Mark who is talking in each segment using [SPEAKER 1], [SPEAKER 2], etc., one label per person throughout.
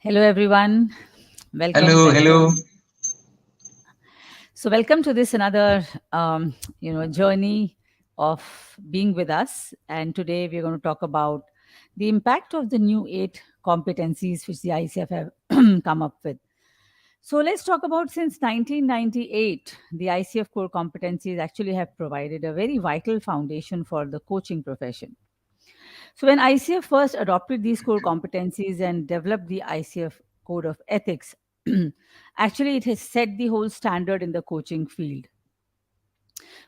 [SPEAKER 1] Hello, everyone. Welcome.
[SPEAKER 2] Hello, hello.
[SPEAKER 1] So, welcome to this another, journey of being with us. And today we're going to talk about the impact of the new 8 competencies which the ICF have come up with. So, let's talk about since 1998, the ICF Core Competencies actually have provided a very vital foundation for the coaching profession. So, when ICF first adopted these core competencies and developed the ICF Code of Ethics, actually it has set the whole standard in the coaching field.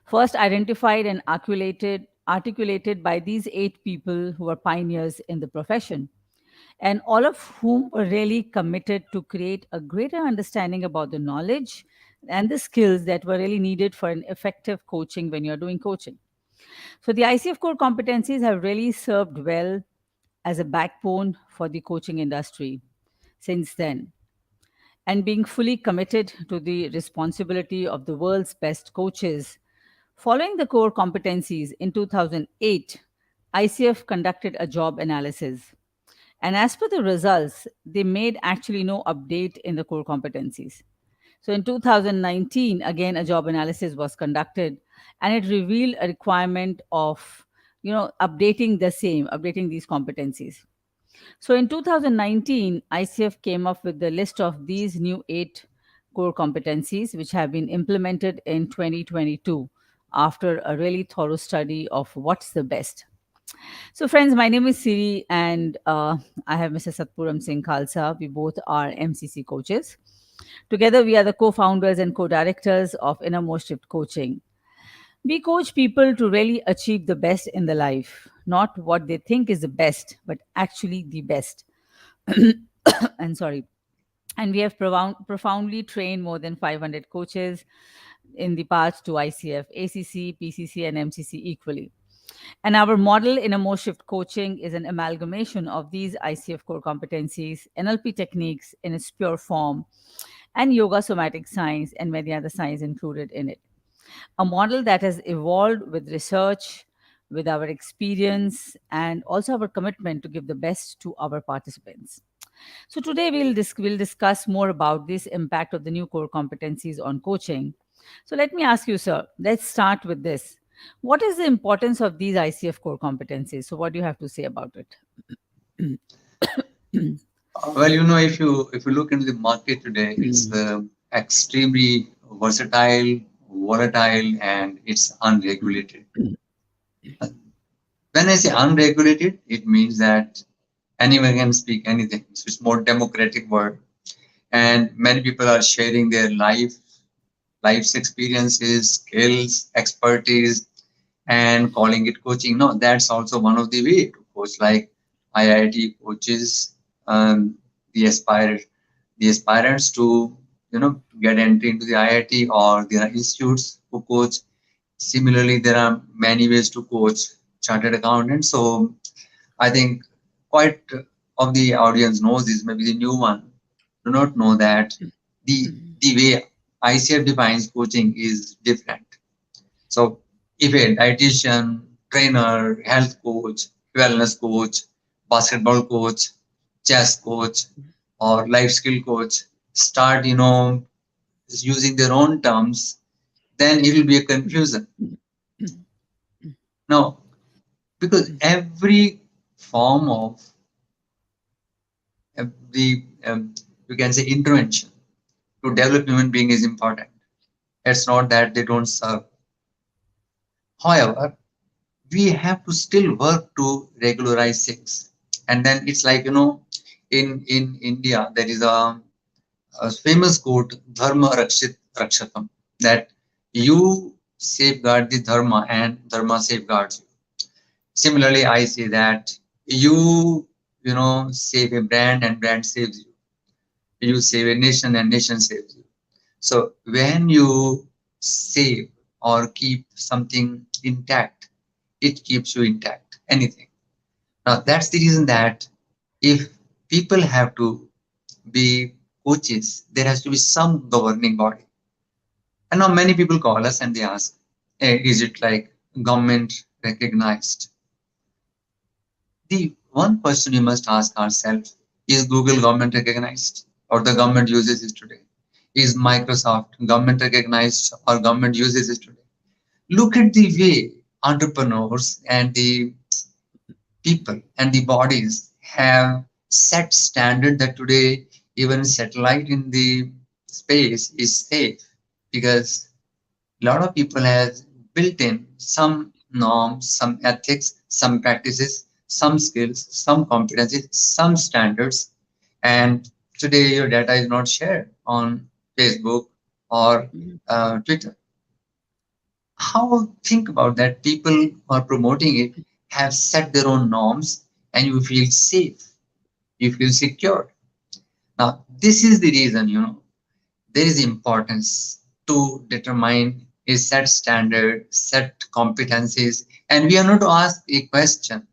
[SPEAKER 1] First identified and articulated by these 8 people who were pioneers in the profession, and all of whom were really committed to create a greater understanding about the knowledge and the skills that were really needed for an effective coaching when you're doing coaching. So the ICF core competencies have really served well as a backbone for the coaching industry since then. And being fully committed to the responsibility of the world's best coaches, following the core competencies in 2008, ICF conducted a job analysis. And as per the results, they made actually no update in the core competencies. So in 2019, again, a job analysis was conducted and it revealed a requirement of, updating these competencies. So in 2019, ICF came up with the list of these new 8 core competencies, which have been implemented in 2022 after a really thorough study of what's the best. So, friends, my name is Siri, and I have Mr. Satpuram Singh Khalsa. We both are MCC coaches. Together, we are the co founders and co directors of Innermost Shift Coaching. We coach people to really achieve the best in their life, not what they think is the best, but actually the best. And sorry. And we have profoundly trained more than 500 coaches in the past to ICF, ACC, PCC, and MCC equally. And our model in a more shift coaching is an amalgamation of these ICF core competencies, NLP techniques in its pure form, and yoga somatic science and many other science included in it. A model that has evolved with research, with our experience, and also our commitment to give the best to our participants. So today we'll discuss more about this impact of the new core competencies on coaching. So let me ask you, sir. Let's start with this. What is the importance of these ICF core competencies? So what do you have to say about it?
[SPEAKER 2] Well, if you look into the market today, it's extremely versatile, volatile, and it's unregulated. When I say unregulated, it means that anyone can speak anything. So it's more democratic word, and many people are sharing their life's experiences, skills, expertise, and calling it coaching. No, that's also one of the way to coach, like IIT coaches, the aspirants to get entry into the IIT, or there are institutes who coach. Similarly, there are many ways to coach chartered accountants. So I think quite of the audience knows this. Maybe the new one do not know that the way ICF defines coaching is different. So if a dietitian, trainer, health coach, wellness coach, basketball coach, chess coach, or life skill coach start, using their own terms, then it will be a confusion. Now, because every form of the you can say intervention to develop human being is important. It's not that they don't serve. However, we have to still work to regularize things. And then it's like, in India, there is a famous quote, Dharma Rakshakam, that you safeguard the Dharma and Dharma safeguards you. Similarly, I say that you save a brand and brand saves you. You save a nation and nation saves you. So when you save or keep something intact, it keeps you intact. Anything. Now that's the reason that if people have to be coaches, there has to be some governing body. And now many people call us and they ask, hey, is it like government recognized? The one question we must ask ourselves, Is Google government recognized or the government uses it today? Is Microsoft government recognized or government uses it today? Look at the way entrepreneurs and the people and the bodies have set standard that today even satellite in the space is safe because a lot of people has built in some norms, some ethics, some practices, some skills, some competencies, some standards. And today your data is not shared on Facebook or
[SPEAKER 1] Mhm.
[SPEAKER 2] Twitter. How think about that? People who are promoting it have set their own norms, and you feel safe, you feel secure. Now, this is the reason, there is importance to determine a set standard, set competencies, and we are not to ask a question.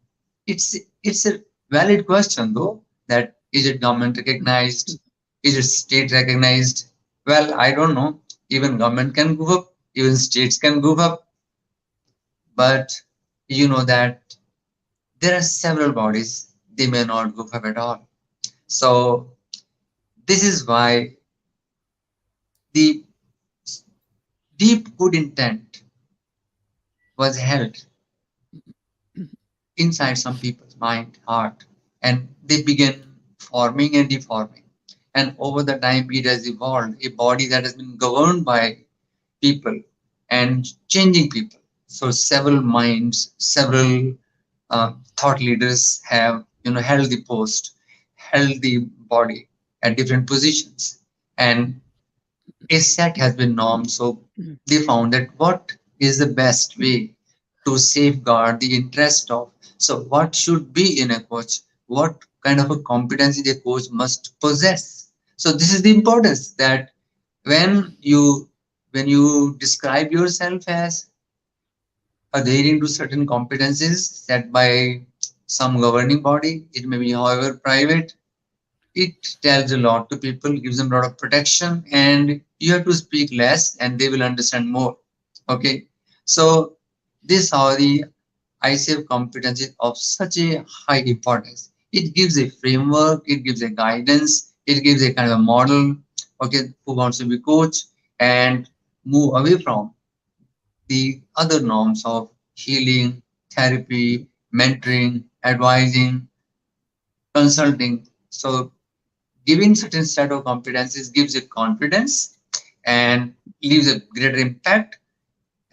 [SPEAKER 2] It's a valid question though. That is it government recognized? Is it state recognized? Well, I don't know. Even government can goof up, even states can goof up, but you know that there are several bodies they may not goof up at all. So this is why the deep good intent was held inside some people's mind, heart, and they began forming and deforming. And over the time, it has evolved a body that has been governed by people and changing people. So several minds, several thought leaders have held the post, held the body at different positions, and a set has been normed. So they found that what is the best way to safeguard the interest of. So what should be in a coach? What kind of a competency the coach must possess? So this is the importance that when you when you describe yourself as adhering to certain competencies set by some governing body, it may be however private, it tells a lot to people, gives them a lot of protection, and you have to speak less and they will understand more. Okay. So this how the ICF competency is of such a high importance. It gives a framework, it gives a guidance, it gives a kind of a model, okay, who wants to be coach and move away from the other norms of healing, therapy, mentoring, advising, consulting. So giving certain set of competencies gives you confidence and leaves a greater impact.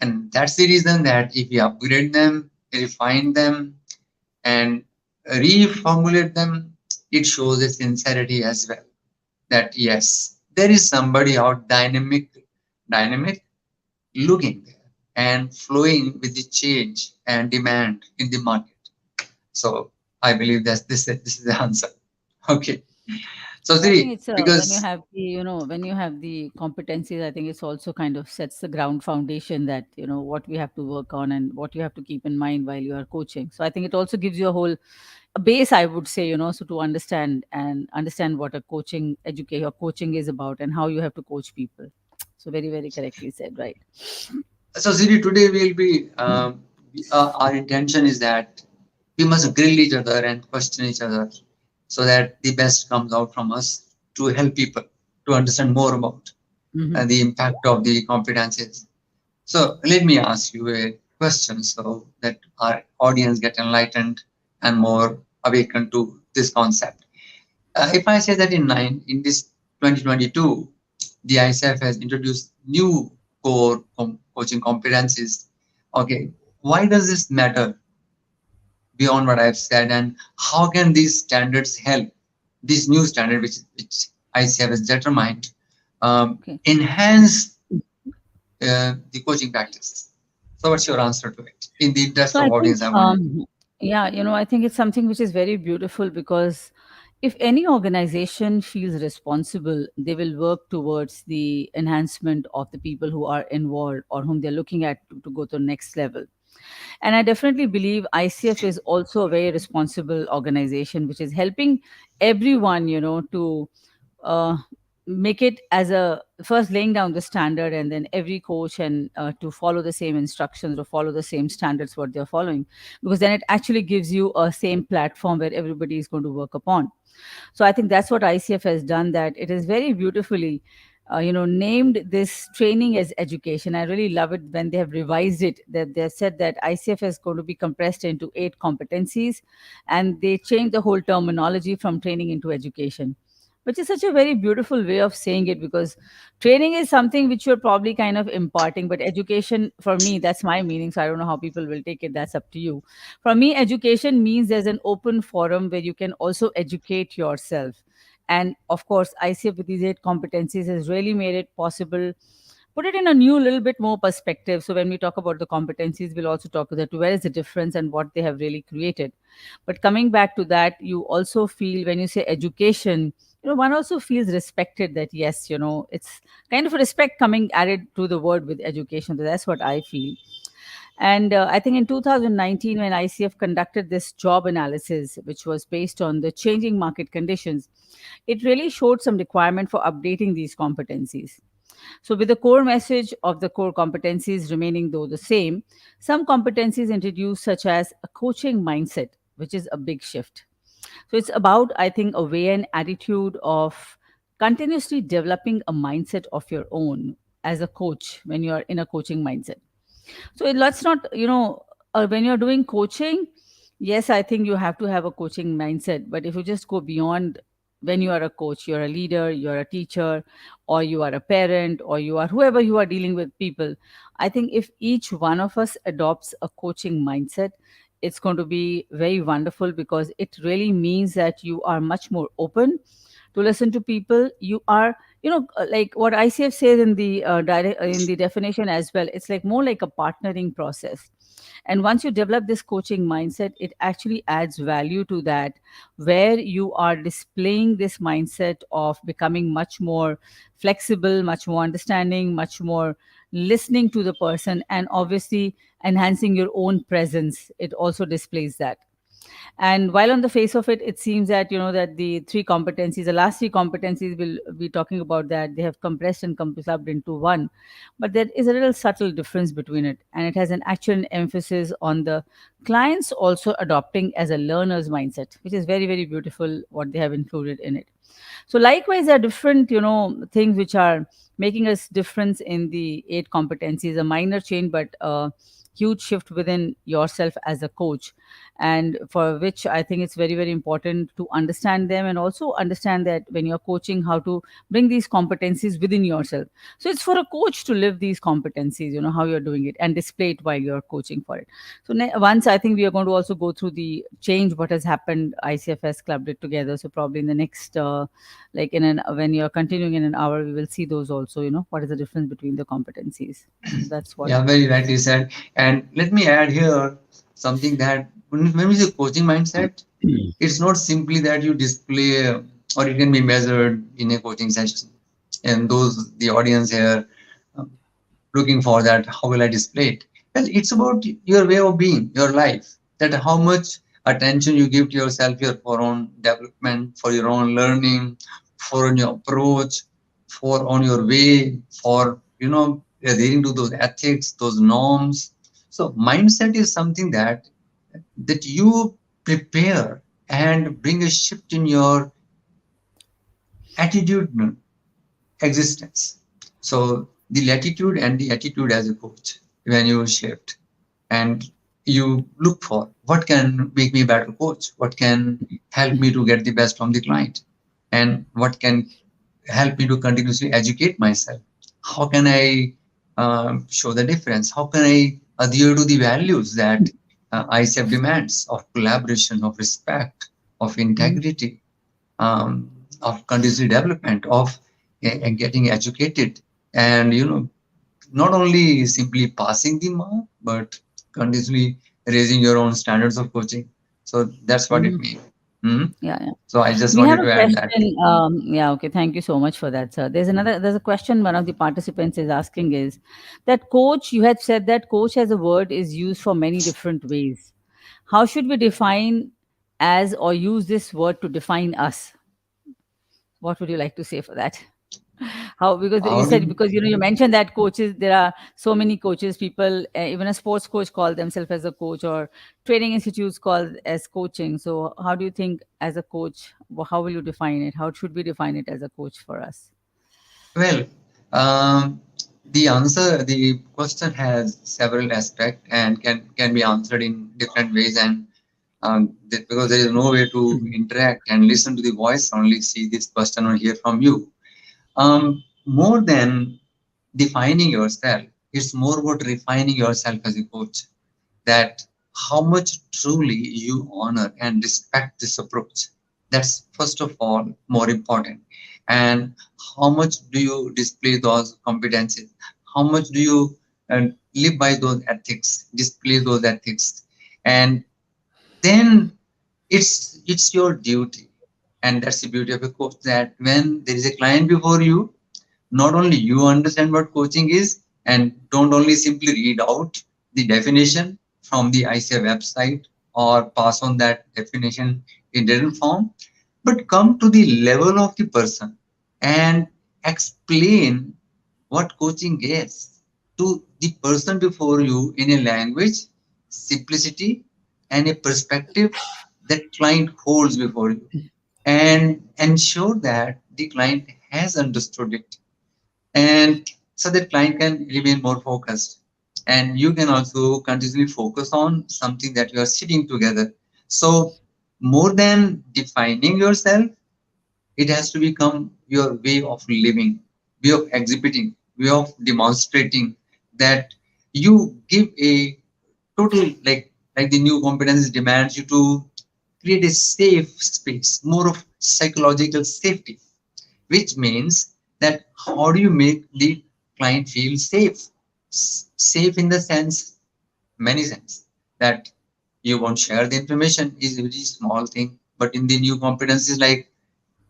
[SPEAKER 2] And that's the reason that if you upgrade them, refine them, and reformulate them, it shows a sincerity as well. That yes, there is somebody out dynamic, looking there and flowing with the change and demand in the market. So I believe that this is the answer. Okay. So
[SPEAKER 1] I think
[SPEAKER 2] Siri,
[SPEAKER 1] it's when you
[SPEAKER 2] because
[SPEAKER 1] have the when you have the competencies, I think it's also kind of sets the ground foundation that what we have to work on and what you have to keep in mind while you are coaching. So I think it also gives you a base, I would say, so to understand what a coaching educate or coaching is about and how you have to coach people. So very, very correctly said, right?
[SPEAKER 2] so Siri, today we'll be our intention is that we must grill each other and question each other so that the best comes out from us to help people to understand more about
[SPEAKER 1] Hmm.
[SPEAKER 2] the impact of the competencies. So let me ask you a question so that our audience get enlightened and more awakened to this concept. If I say that in this 2022, the ICF has introduced new coaching competencies. Okay, why does this matter beyond what I've said, and how can these standards help this new standard which ICF has determined
[SPEAKER 1] Okay.
[SPEAKER 2] enhance the coaching practice? So, what's your answer to it? In the interest
[SPEAKER 1] So I
[SPEAKER 2] of
[SPEAKER 1] think,
[SPEAKER 2] audience, I wanted to.
[SPEAKER 1] yeah, I think it's something which is very beautiful because if any organization feels responsible, they will work towards the enhancement of the people who are involved or whom they're looking at to go to the next level. And I definitely believe ICF is also a very responsible organization which is helping everyone, to uh, make it as a first laying down the standard, and then every coach and to follow the same instructions or follow the same standards what they're following, because then it actually gives you a same platform where everybody is going to work upon. So I think that's what ICF has done, that it is very beautifully named this training as education. I really love it when they have revised it, that they have said that ICF is going to be compressed into 8 competencies, and they changed the whole terminology from training into education, which is such a very beautiful way of saying it, because training is something which you're probably kind of imparting, but education, for me, that's my meaning, so I don't know how people will take it, that's up to you. For me, education means there's an open forum where you can also educate yourself. And of course, ICF with these 8 competencies has really made it possible, put it in a new little bit more perspective. So when we talk about the competencies, we'll also talk about where is the difference and what they have really created. But coming back to that, you also feel when you say education, one also feels respected, that yes, it's kind of a respect coming added to the word with education. So that's what I feel. And I think in 2019, when ICF conducted this job analysis, which was based on the changing market conditions, it really showed some requirement for updating these competencies. So, with the core message of the core competencies remaining though the same, some competencies introduced, such as a coaching mindset, which is a big shift. So, it's about, I think, a way and attitude of continuously developing a mindset of your own as a coach when you're in a coaching mindset. So let's not, when you're doing coaching, yes, I think you have to have a coaching mindset. But if you just go beyond, when you are a coach, you're a leader, you're a teacher, or you are a parent, or you are whoever you are dealing with people, I think if each one of us adopts a coaching mindset, it's going to be very wonderful, because it really means that you are much more open to listen to people. You are, like what ICF says in the in the definition as well, it's like more like a partnering process. And once you develop this coaching mindset, it actually adds value to that, where you are displaying this mindset of becoming much more flexible, much more understanding, much more listening to the person, and obviously enhancing your own presence. It also displays that. And while on the face of it, it seems that that the 3 competencies, the last 3 competencies, will be talking about that they have compressed and clubbed into one. But there is a little subtle difference between it, and it has an actual emphasis on the clients also adopting as a learner's mindset, which is very, very beautiful what they have included in it. So likewise, there are different, things which are making us difference in the 8 competencies, a minor change, but a huge shift within yourself as a coach, and for which I think it's very, very important to understand them, and also understand that when you're coaching, how to bring these competencies within yourself. So it's for a coach to live these competencies, how you're doing it, and display it while you're coaching for it. So once, I think we are going to also go through the change what has happened. ICF has clubbed it together, so probably in the next like in an when you're continuing in an hour, we will see those also, what is the difference between the competencies. So that's what.
[SPEAKER 2] Yeah, very rightly said. And let me add here something that when we say coaching mindset, it's not simply that you display or it can be measured in a coaching session. And those, the audience here, uh, looking for that, how will I display it? Well, it's about your way of being, your life, that how much attention you give to yourself, your for own development, for your own learning, for your approach, for on your way, for adhering to those ethics, those norms. So mindset is something that you prepare and bring a shift in your attitude existence. So the latitude and the attitude as a coach, when you shift and you look for what can make me a better coach, what can help me to get the best from the client, and what can help me to continuously educate myself. How can I show the difference? How can I adhere to the values that ICF demands of collaboration, of respect, of
[SPEAKER 1] Mhm.
[SPEAKER 2] integrity, of continuous development, of getting educated, and not only simply passing the mark, but continuously raising your own standards of coaching. So that's what it
[SPEAKER 1] Mhm.
[SPEAKER 2] means. Mhm.
[SPEAKER 1] Yeah, yeah.
[SPEAKER 2] So I just
[SPEAKER 1] We have
[SPEAKER 2] wanted
[SPEAKER 1] a
[SPEAKER 2] to add that.
[SPEAKER 1] question. Yeah, okay. Thank you so much for that, sir. There's a question one of the participants is asking is that coach, you had said that coach as a word is used for many different ways. How should we define as or use this word to define us? What would you like to say for that? How, because you
[SPEAKER 2] How do
[SPEAKER 1] said,
[SPEAKER 2] you,
[SPEAKER 1] because you mentioned that coaches, there are so many coaches, people, even a sports coach call themselves as a coach, or training institutes call as coaching. So how do you think as a coach, how will you define it? How should we define it as a coach for us?
[SPEAKER 2] well, um, the question has several aspects and can be answered in different ways. And because there is no way to interact and listen to the voice, only see this person or hear from you. More than defining yourself, it's more about refining yourself as a coach. That how much truly you honor and respect this approach. That's first of all more important. And how much do you display those competencies? How much do you live by those ethics, display those ethics? And then it's your duty. And that's the beauty of a coach, that when there is a client before you, not only you understand what coaching is and don't only simply read out the definition from the ICF website or pass on that definition in written form, but come to the level of the person and explain what coaching is to the person before you in a language, simplicity, and a perspective that client holds before you, and ensure that the client has understood it, and so that client can remain more focused, and you can also continuously focus on something that you are sitting together. So more than defining yourself, it has to become your way of living, way of exhibiting, way of demonstrating, that you give a total, like the new competencies demands you to create a safe space, more of psychological safety, which means that how do you make the client feel safe? Safe in the sense, many sense, that you won't share the information is a very small thing, but in the new competencies, like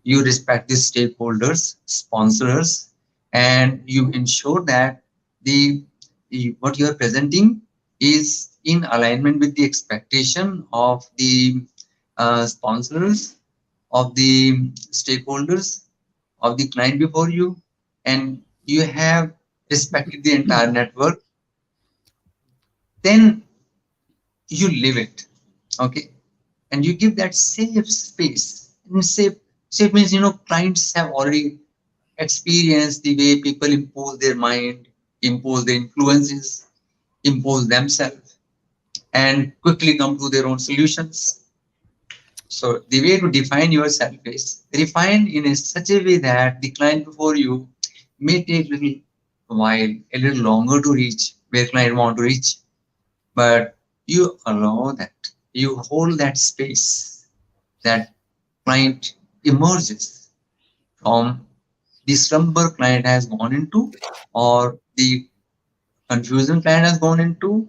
[SPEAKER 2] you respect the stakeholders, sponsors, and you ensure that what you are presenting is in alignment with the expectation of the sponsors, of the stakeholders, of the client before you, and you have respected the entire network, then you live it. Okay. And you give that safe space. And safe means, clients have already experienced the way people impose their mind, impose their influences, impose themselves, and quickly come to their own solutions. So the way to define yourself is refine in a such a way that the client before you may take a little while, a little longer to reach where client want to reach, but you allow that, you hold that space, that client emerges from the slumber client has gone into, or the confusion client has gone into,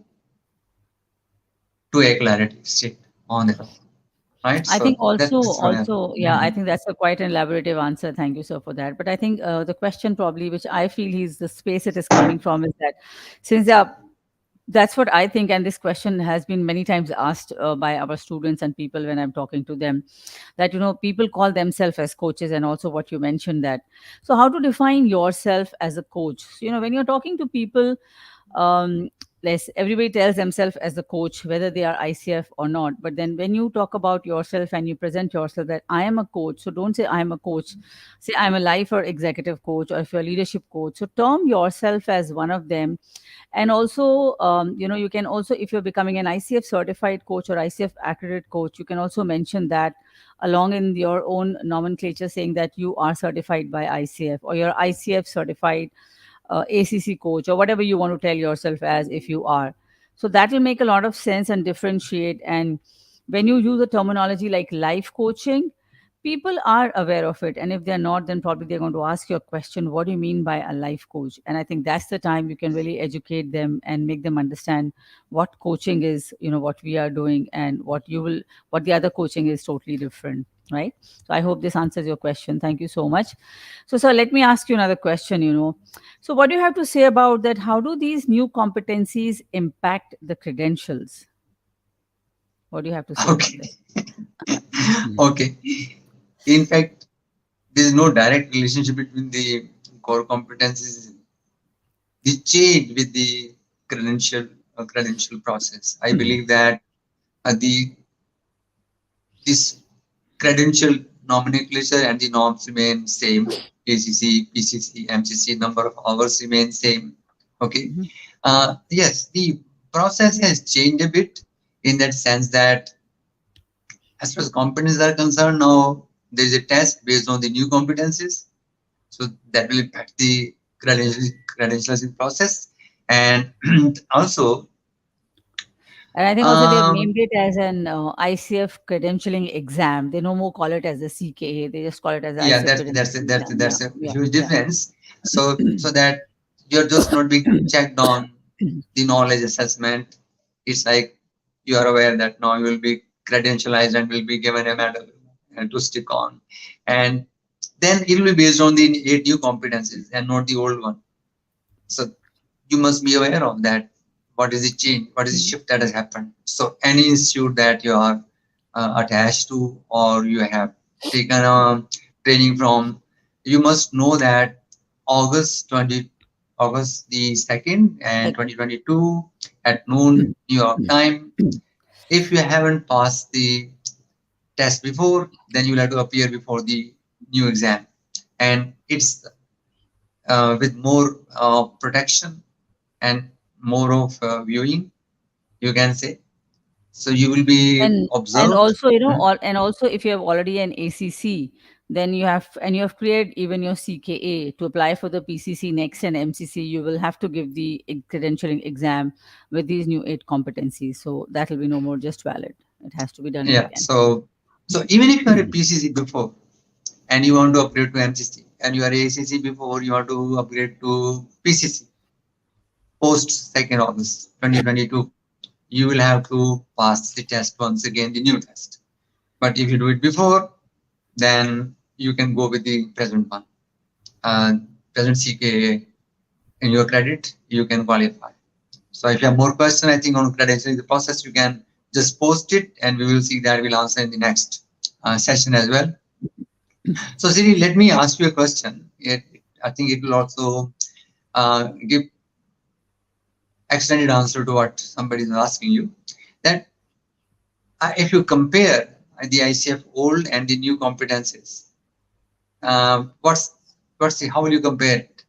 [SPEAKER 2] to a clarity state on their own. Right?
[SPEAKER 1] I
[SPEAKER 2] So
[SPEAKER 1] think also,
[SPEAKER 2] that's what I.
[SPEAKER 1] yeah, I think that's a quite an elaborative answer. Thank you, sir, for that. But I think the question probably, which I feel is the space it is coming from, is that since there are, that's what I think, and this question has been many times asked by our students and people when I'm talking to them, that people call themselves as coaches, and also what you mentioned that. So how to define yourself as a coach? So, when you're talking to people, less everybody tells themselves as the coach, whether they are ICF or not. But then when you talk about yourself and you present yourself that I am a coach, so don't say I am a coach, say I'm a life or executive coach, or if you're a leadership coach, so term yourself as one of them. And also, you can also, if you're becoming an ICF certified coach or ICF accredited coach, you can also mention that along in your own nomenclature, saying that you are certified by ICF, or you're ICF certified ACC coach, or whatever you want to tell yourself as, if you are. So that will make a lot of sense and differentiate. And when you use a terminology like life coaching, people are aware of it. And if they're not, then probably they're going to ask you a question, what do you mean by a life coach? And I think that's the time you can really educate them and make them understand what coaching is, what we are doing, and what the other coaching is totally different. Right. So I hope this answers your question. Thank you so much. So, sir, let me ask you another question. So, what do you have to say about that? How do these new competencies impact the credentials? What do you have to say about
[SPEAKER 2] Okay.
[SPEAKER 1] that?
[SPEAKER 2] Okay. In fact, there is no direct relationship between the core competencies, the change with the credential process. I believe that the this credential nomenclature and the norms remain same. ACC, PCC, MCC, number of hours remain same. Okay.
[SPEAKER 1] Mhm.
[SPEAKER 2] Yes, the process has changed a bit in that sense that as far as competencies are concerned, now there is a test based on the new competencies. So that will impact the credentialing process. And also,
[SPEAKER 1] And I think also they have
[SPEAKER 2] um,
[SPEAKER 1] named it as an ICF credentialing exam. They no more call it as a CKA. They just call it as
[SPEAKER 2] yeah,
[SPEAKER 1] ICF credentialing exam. Yeah,
[SPEAKER 2] that's a
[SPEAKER 1] yeah,
[SPEAKER 2] huge
[SPEAKER 1] yeah.
[SPEAKER 2] difference. So that you're just not being checked on the knowledge assessment. It's like you are aware that now you will be credentialized and will be given a medal to stick on, and then it will be based on the eight new competencies and not the old one. So you must be aware of that. What is the change? What is the shift that has happened? So any institute that you are attached to or you have taken training from, you must know that August 20, August the 2nd and
[SPEAKER 1] Like,
[SPEAKER 2] 2022 at noon New York time. If you haven't passed the test before, then you'll have to appear before the new exam. And it's with more protection and more of viewing, you can say. So you will be
[SPEAKER 1] and
[SPEAKER 2] observed.
[SPEAKER 1] also, you know,
[SPEAKER 2] Hmm.
[SPEAKER 1] all, and also if you have already an ACC, then you have cleared even your CKA to apply for the PCC next and MCC. You will have to give the credentialing exam with these new 8 competencies. So that will be no more just valid. It has to be done
[SPEAKER 2] Yeah.
[SPEAKER 1] again.
[SPEAKER 2] So even if you are a PCC before and you want to upgrade to MCC, and you are ACC before you want to upgrade to PCC post 2nd August 2022, you will have to pass the test once again, the new test. But if you do it before, then you can go with the present one. Present CKA in your credit, you can qualify. So if you have more questions, I think on credentialing the process, you can just post it and we will see that we'll answer in the next session as well. So Siri, let me ask you a question. I think it will also give extended answer to what somebody is asking you. That if you compare the ICF old and the new competencies, what's how will you compare it?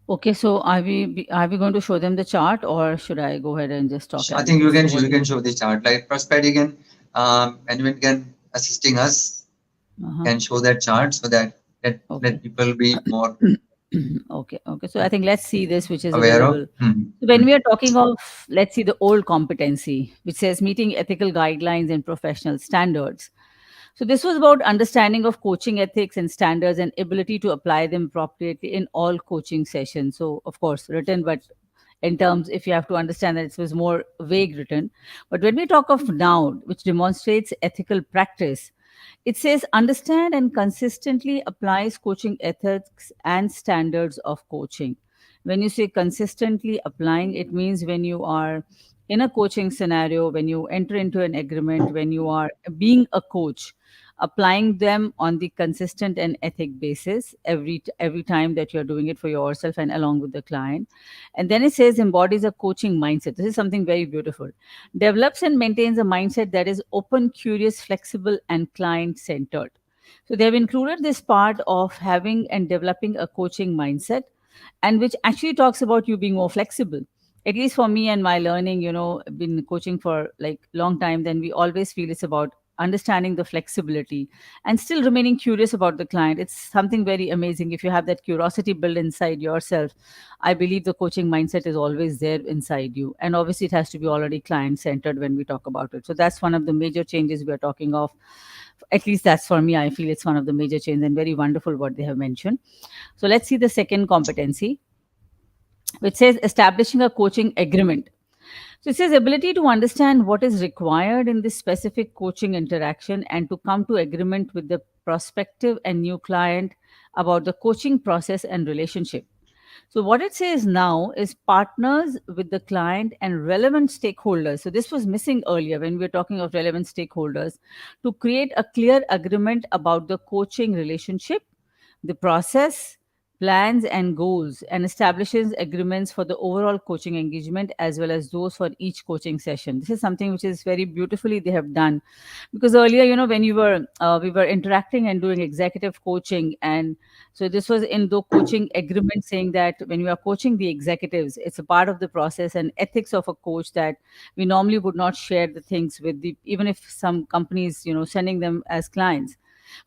[SPEAKER 1] Okay, so are we going to show them the chart, or should I go ahead and just talk
[SPEAKER 2] I
[SPEAKER 1] as
[SPEAKER 2] think
[SPEAKER 1] it is? So what
[SPEAKER 2] you
[SPEAKER 1] do you?
[SPEAKER 2] can show the chart. Like Prosperity can anyone can assisting us
[SPEAKER 1] Uh-huh.
[SPEAKER 2] can show that chart so that
[SPEAKER 1] Okay.
[SPEAKER 2] let people be more
[SPEAKER 1] Okay, okay. So I think let's see this, which is
[SPEAKER 2] aware of.
[SPEAKER 1] available. So when we are talking of, let's see, the old competency, which says meeting ethical guidelines and professional standards. So this was about understanding of coaching ethics and standards and ability to apply them appropriately in all coaching sessions. So of course, written, but in terms, if you have to understand that it was more vague written. But when we talk of now, which demonstrates ethical practice, it says understand and consistently applies coaching ethics and standards of coaching. When you say consistently applying, it means when you are in a coaching scenario, when you enter into an agreement, when you are being a coach, applying them on the consistent and ethic basis every time that you're doing it for yourself and along with the client. And then it says embodies a coaching mindset. This is something very beautiful. Develops and maintains a mindset that is open, curious, flexible, and client centered. So they have included this part of having and developing a coaching mindset, and which actually talks about you being more flexible. At least for me and my learning, you know, been coaching for like long time, then we always feel it's about understanding the flexibility and still remaining curious about the client. It's something very amazing if you have that curiosity built inside yourself. I believe the coaching mindset is always there inside you. And obviously, it has to be already client centered when we talk about it. So, that's one of the major changes we are talking of. At least that's for me. I feel it's one of the major changes and very wonderful what they have mentioned. So, let's see the second competency, which says establishing a coaching agreement. So it says ability to understand what is required in this specific coaching interaction and to come to agreement with the prospective and new client about the coaching process and relationship. So what it says now is partners with the client and relevant stakeholders. So this was missing earlier when we were talking of relevant stakeholders to create a clear agreement about the coaching relationship, the process, plans and goals, and establishes agreements for the overall coaching engagement as well as those for each coaching session. This is something which is very beautifully they have done, because earlier, when you were we were interacting and doing executive coaching, and so this was in the coaching agreement saying that when you are coaching the executives, it's a part of the process and ethics of a coach that we normally would not share the things with the, even if some companies sending them as clients.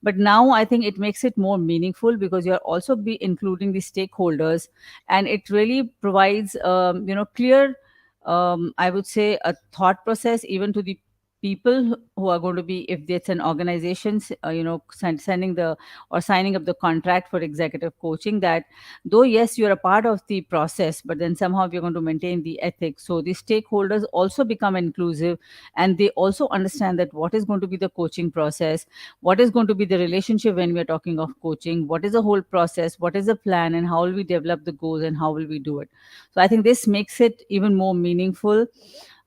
[SPEAKER 1] But now I think it makes it more meaningful because you're also be including the stakeholders, and it really provides clear, I would say, a thought process even to the people who are going to be, if it's an organization, sending the or signing up the contract for executive coaching, that though yes, you're a part of the process, but then somehow we're going to maintain the ethics, so the stakeholders also become inclusive, and they also understand that what is going to be the coaching process, what is going to be the relationship when we are talking of coaching, what is the whole process, what is the plan, and how will we develop the goals, and how will we do it. So I think this makes it even more meaningful,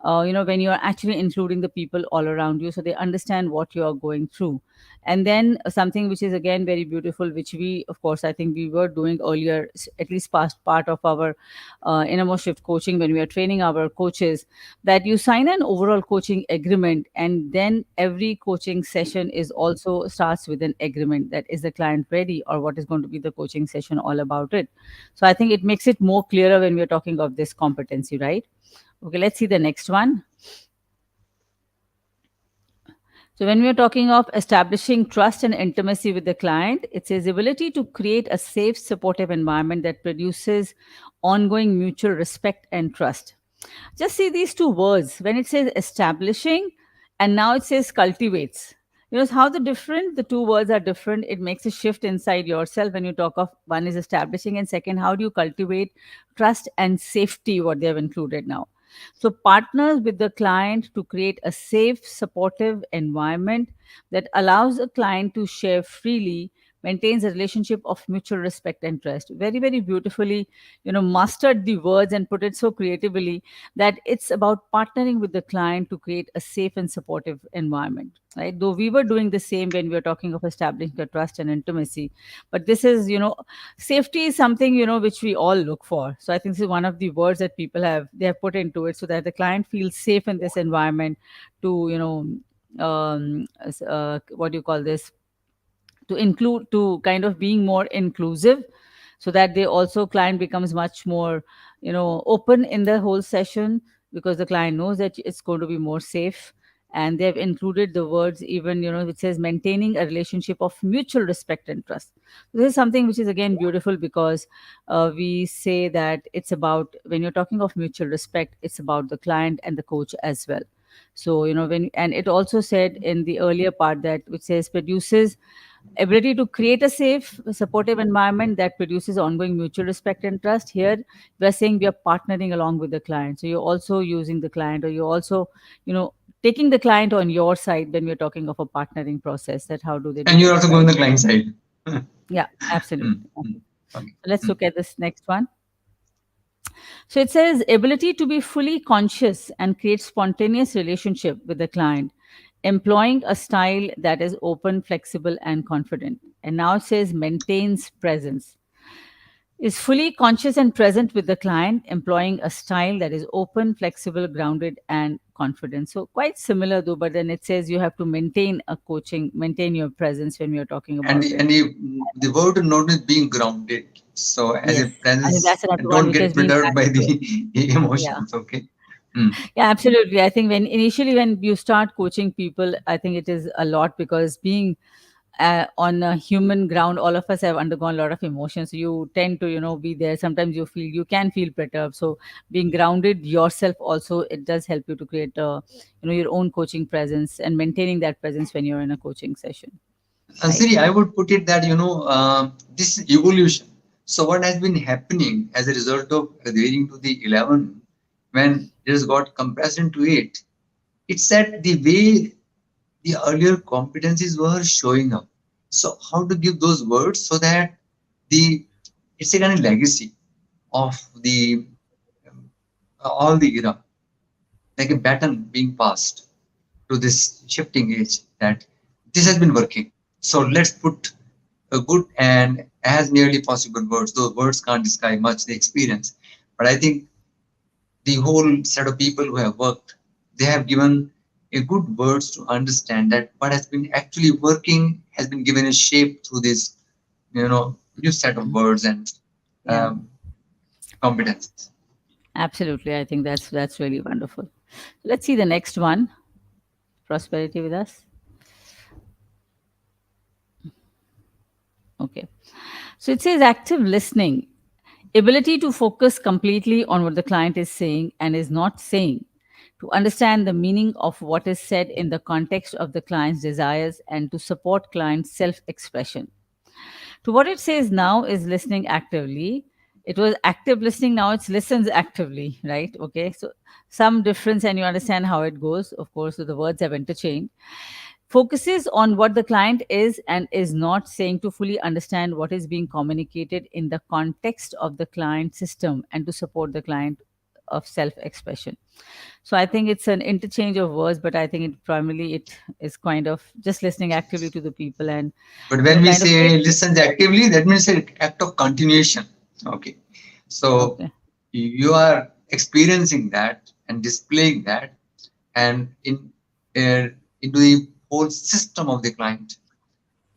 [SPEAKER 1] when you're actually including the people all around you, so they understand what you're going through. And then something which is again very beautiful, which we, of course, I think we were doing earlier, at least past part of our innermost shift coaching, when we are training our coaches, that you sign an overall coaching agreement, and then every coaching session is also starts with an agreement, that is the client ready, or what is going to be the coaching session all about it. So I think it makes it more clearer when we're talking of this competency, right? Okay, let's see the next one. So, when we are talking of establishing trust and intimacy with the client, it says ability to create a safe, supportive environment that produces ongoing mutual respect and trust. Just see these two words when it says establishing and now it says cultivates. How the two words are different. It makes a shift inside yourself when you talk of one is establishing and second, how do you cultivate trust and safety, what they have included now. So, partners with the client to create a safe, supportive environment that allows a client to share freely, maintains a relationship of mutual respect and trust. Very, very beautifully, mastered the words and put it so creatively that it's about partnering with the client to create a safe and supportive environment. Right? Though we were doing the same when we were talking of establishing the trust and intimacy, but this is, safety is something which we all look for. So I think this is one of the words that people have they have put into it, so that the client feels safe in this environment to what do you call this, to include, to kind of being more inclusive, so that they also client becomes much more open in the whole session, because the client knows that it's going to be more safe. And they've included the words even which says maintaining a relationship of mutual respect and trust. This is something which is again beautiful, because we say that it's about, when you're talking of mutual respect, it's about the client and the coach as well. So when, and it also said in the earlier part that which says produces ability to create a safe, supportive environment that produces ongoing mutual respect and trust. Here we're saying we are partnering along with the client, so you're also using the client, or you're also taking the client on your side when we're talking of a partnering process, that how do they
[SPEAKER 2] And
[SPEAKER 1] do
[SPEAKER 2] you're
[SPEAKER 1] it,
[SPEAKER 2] also going
[SPEAKER 1] right?
[SPEAKER 2] the client side.
[SPEAKER 1] Yeah, absolutely.
[SPEAKER 2] Mm, mm, okay.
[SPEAKER 1] So let's
[SPEAKER 2] Mm.
[SPEAKER 1] look at this next one. So it says ability to be fully conscious and create spontaneous relationship with the client, employing a style that is open, flexible, and confident. And now it says maintains presence. Is fully conscious and present with the client, employing a style that is open, flexible, grounded, and confident. So quite similar though, but then it says you have to maintain your presence when we are talking
[SPEAKER 2] And
[SPEAKER 1] about
[SPEAKER 2] the,
[SPEAKER 1] it.
[SPEAKER 2] and the word to note is being grounded. So as a
[SPEAKER 1] Yes, I think
[SPEAKER 2] presence,
[SPEAKER 1] that's another one
[SPEAKER 2] don't
[SPEAKER 1] which
[SPEAKER 2] get
[SPEAKER 1] has been
[SPEAKER 2] filtered by
[SPEAKER 1] added to it.
[SPEAKER 2] the
[SPEAKER 1] Yeah.
[SPEAKER 2] emotions. Okay. Mm.
[SPEAKER 1] Yeah, absolutely. I think when initially when you start coaching people, I think it is a lot, because being on a human ground, all of us have undergone a lot of emotions. So you tend to, be there. Sometimes you can feel perturbed. So being grounded yourself also, it does help you to create your own coaching presence and maintaining that presence when you're in a coaching session, right?
[SPEAKER 2] Siri, I would put it that, this evolution. So what has been happening as a result of adhering to the 11, when it has got compressed into 8, it's that the way the earlier competencies were showing up. So how to give those words so that the it's a kind of legacy of the all the era, like a baton being passed to this shifting age, that this has been working. So let's put a good and as nearly possible words. Those words can't describe much the experience. But I think the whole set of people who have worked, they have given a good words to understand that what has been actually working has been given a shape through this, new set of words and
[SPEAKER 1] Yeah,
[SPEAKER 2] um, competencies.
[SPEAKER 1] absolutely. I think that's really wonderful. Let's see the next one. Prosperity with us. Okay. So it says active listening, ability to focus completely on what the client is saying and is not saying, to understand the meaning of what is said in the context of the client's desires, and to support client self expression. To what it says now is listening actively. It was active listening, now it's listens actively, right? Okay. So some difference, and you understand how it goes. Of course, so the words have interchanged. Focuses on what the client is and is not saying to fully understand what is being communicated in the context of the client system and to support the client of self expression. So I think it's an interchange of words, but I think it primarily it is kind of just listening actively to the people and
[SPEAKER 2] But when we
[SPEAKER 1] kind of
[SPEAKER 2] say listens actively, that means an act of continuation. Okay. So
[SPEAKER 1] okay.
[SPEAKER 2] you are experiencing that and displaying that and uh, into the whole system of the client.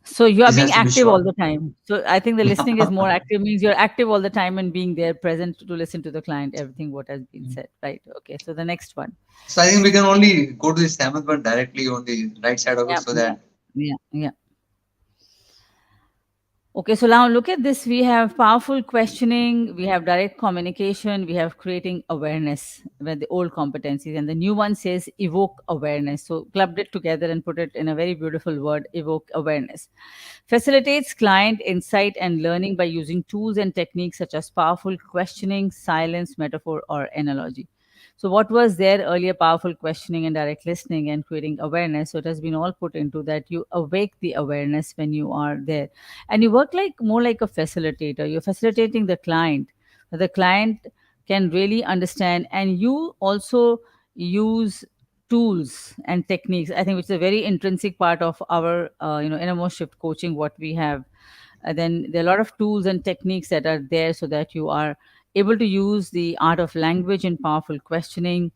[SPEAKER 1] So you are
[SPEAKER 2] This
[SPEAKER 1] being
[SPEAKER 2] has to be
[SPEAKER 1] active all
[SPEAKER 2] shown.
[SPEAKER 1] the time. So I think the listening is more active, means you're active all the time and being there present to listen to the client, everything what has been said. Right. Okay. So the next one.
[SPEAKER 2] So I think we can only go to the seventh one directly on the right side of it
[SPEAKER 1] Yeah.
[SPEAKER 2] so
[SPEAKER 1] Yeah.
[SPEAKER 2] that
[SPEAKER 1] Yeah. Yeah. Okay, so now look at this. We have powerful questioning, we have direct communication, we have creating awareness with the old competencies, and the new one says evoke awareness. So, clubbed it together and put it in a very beautiful word evoke awareness. Facilitates client insight and learning by using tools and techniques such as powerful questioning, silence, metaphor, or analogy. So, what was there earlier? Powerful questioning and direct listening and creating awareness. So, it has been all put into that. You awake the awareness when you are there, and you work like more like a facilitator. You're facilitating the client. The client can really understand, and you also use tools and techniques. I think which is a very intrinsic part of our, innermost shift coaching. What we have then there are a lot of tools and techniques that are there so that you are able to use the art of language in powerful questioning.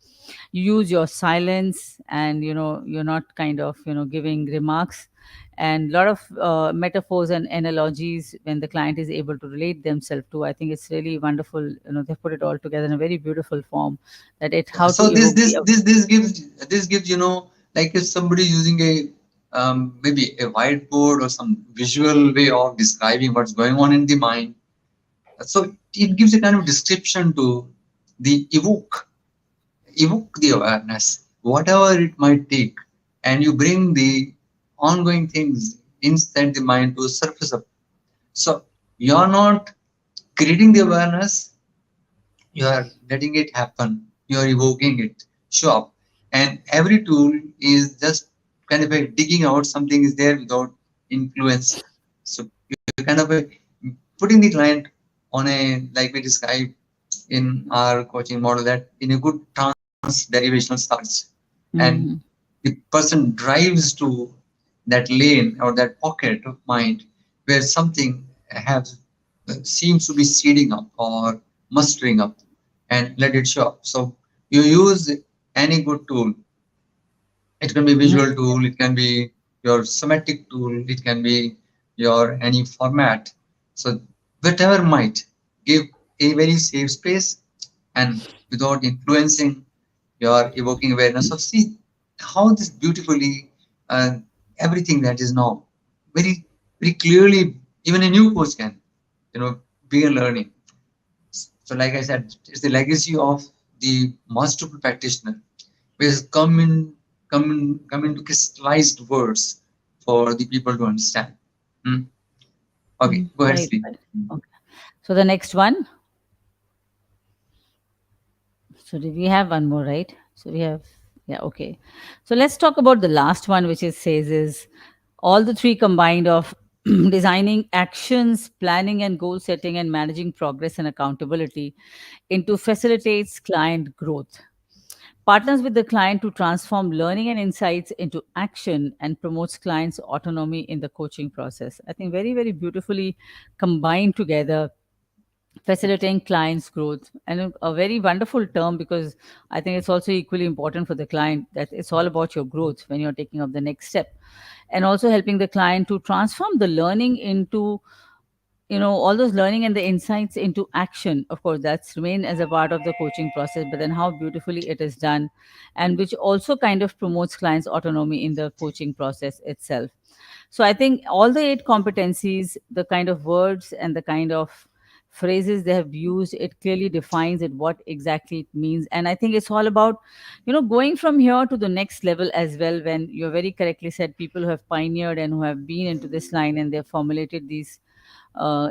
[SPEAKER 1] You use your silence, and you're not kind of giving remarks, and a lot of metaphors and analogies when the client is able to relate themselves to. I think it's really wonderful. They put it all together in a very beautiful form, that it how to
[SPEAKER 2] so this
[SPEAKER 1] evoke
[SPEAKER 2] this
[SPEAKER 1] the.
[SPEAKER 2] this this gives like if somebody using a maybe a whiteboard or some visual way of describing what's going on in the mind. So it gives a kind of description to the evoke the awareness, whatever it might take, and you bring the ongoing things inside the mind to surface up. So you're not creating the awareness, you are letting it happen, you are evoking it, show up. And every tool is just kind of a digging out something is there without influence. So you're kind of a putting the client on a, like we described in our coaching model, that in a good trans derivational starts, and
[SPEAKER 1] Mhm.
[SPEAKER 2] the person drives to that lane or that pocket of mind where something has seems to be seeding up or mustering up, and let it show up. So you use any good tool. It can be visual tool, it can be your somatic tool, it can be your any format. So whatever might give a very safe space and without influencing your evoking awareness of, see how this beautifully uh, everything that is now very very clearly even a new coach can begin learning. So like I said, it's the legacy of the masterful practitioner, which has come into crystallized words for the people to understand. Hmm. Okay, go ahead,
[SPEAKER 1] Right,
[SPEAKER 2] Sri.
[SPEAKER 1] right. Okay. So the next one. So did we have one more, right? So we have, yeah, okay. So let's talk about the last one, which it says is all the three combined of designing actions, planning and goal setting, and managing progress and accountability into facilitates client growth. partners with the client to transform learning and insights into action, and promotes clients' autonomy in the coaching process. I think very, very beautifully combined together, facilitating clients' growth. And a very wonderful term, because I think it's also equally important for the client that it's all about your growth when you're taking up the next step. And also helping the client to transform the learning into, all those learning and the insights into action. Of course, that's remain as a part of the coaching process, but then how beautifully it is done, and which also kind of promotes clients autonomy in the coaching process itself. So I think all the 8 competencies, the kind of words and the kind of phrases they have used, it clearly defines it, what exactly it means. And I think it's all about, going from here to the next level as well. When you very correctly said, people who have pioneered and who have been into this line and they've formulated these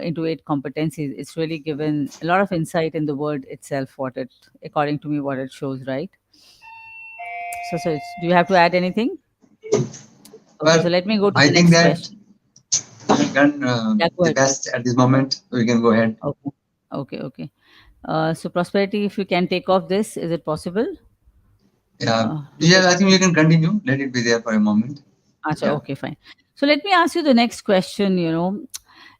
[SPEAKER 1] into 8 competencies, it's really given a lot of insight in the word itself, what it, according to me, what it shows, right? Do you have to add anything? Okay, so
[SPEAKER 2] Well,
[SPEAKER 1] let me go to
[SPEAKER 2] I
[SPEAKER 1] the
[SPEAKER 2] think
[SPEAKER 1] next
[SPEAKER 2] that
[SPEAKER 1] question.
[SPEAKER 2] we've done
[SPEAKER 1] Yeah, go
[SPEAKER 2] the
[SPEAKER 1] ahead.
[SPEAKER 2] best at this moment. We can go ahead.
[SPEAKER 1] Okay, okay, okay. So prosperity, if you can take off this, is it possible?
[SPEAKER 2] Yeah,
[SPEAKER 1] To take
[SPEAKER 2] yeah. I
[SPEAKER 1] off
[SPEAKER 2] think we
[SPEAKER 1] this?
[SPEAKER 2] can continue. Let it be there for a moment.
[SPEAKER 1] Acha,
[SPEAKER 2] Yeah,
[SPEAKER 1] okay, fine. So let me ask you the next question.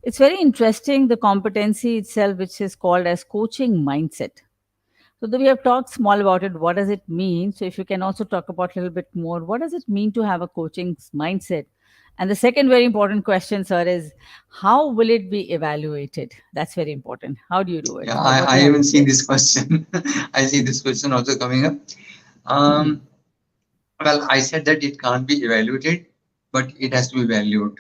[SPEAKER 1] It's very interesting, the competency itself, which is called as coaching mindset. So we have talked small about it. What does it mean? So if you can also talk about a little bit more, what does it mean to have a coaching mindset? And the second very important question, sir, is how will it be evaluated? That's very important. How do you do it?
[SPEAKER 2] yeah.
[SPEAKER 1] What
[SPEAKER 2] I
[SPEAKER 1] you have
[SPEAKER 2] haven't
[SPEAKER 1] to
[SPEAKER 2] seen
[SPEAKER 1] say?
[SPEAKER 2] this question. I see this question also coming up.
[SPEAKER 1] Hmm.
[SPEAKER 2] Um, well, I said that it can't be evaluated, but it has to be valued.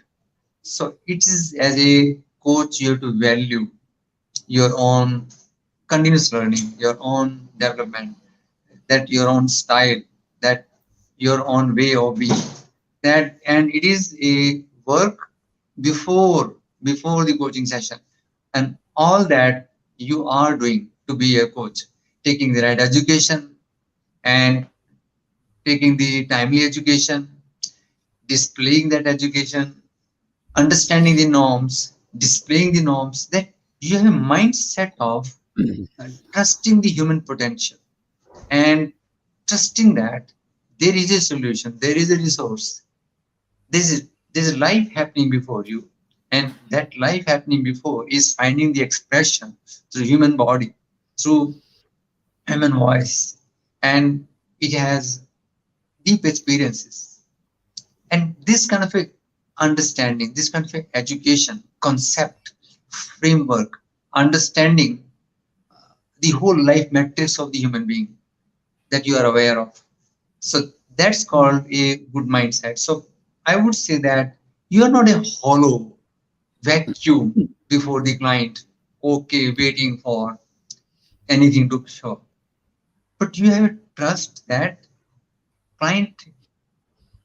[SPEAKER 2] So it is as a coach, you have to value your own continuous learning, your own development, that your own style, that your own way of being. That and it is a work before the coaching session, and all that you are doing to be a coach, taking the right education and taking the timely education, displaying that education, understanding the norms, displaying the norms, that you have a mindset of trusting the human potential and trusting that there is a solution, there is a resource, there's a life happening before you, and that life happening before is finding the expression through human body, through human voice, and it has deep experiences. And this kind of a understanding, this kind of a education concept framework, understanding the whole life matrix of the human being that you are aware of. So that's called a good mindset. So I would say that you are not a hollow vacuum before the client, okay, waiting for anything to show. But you have a trust that client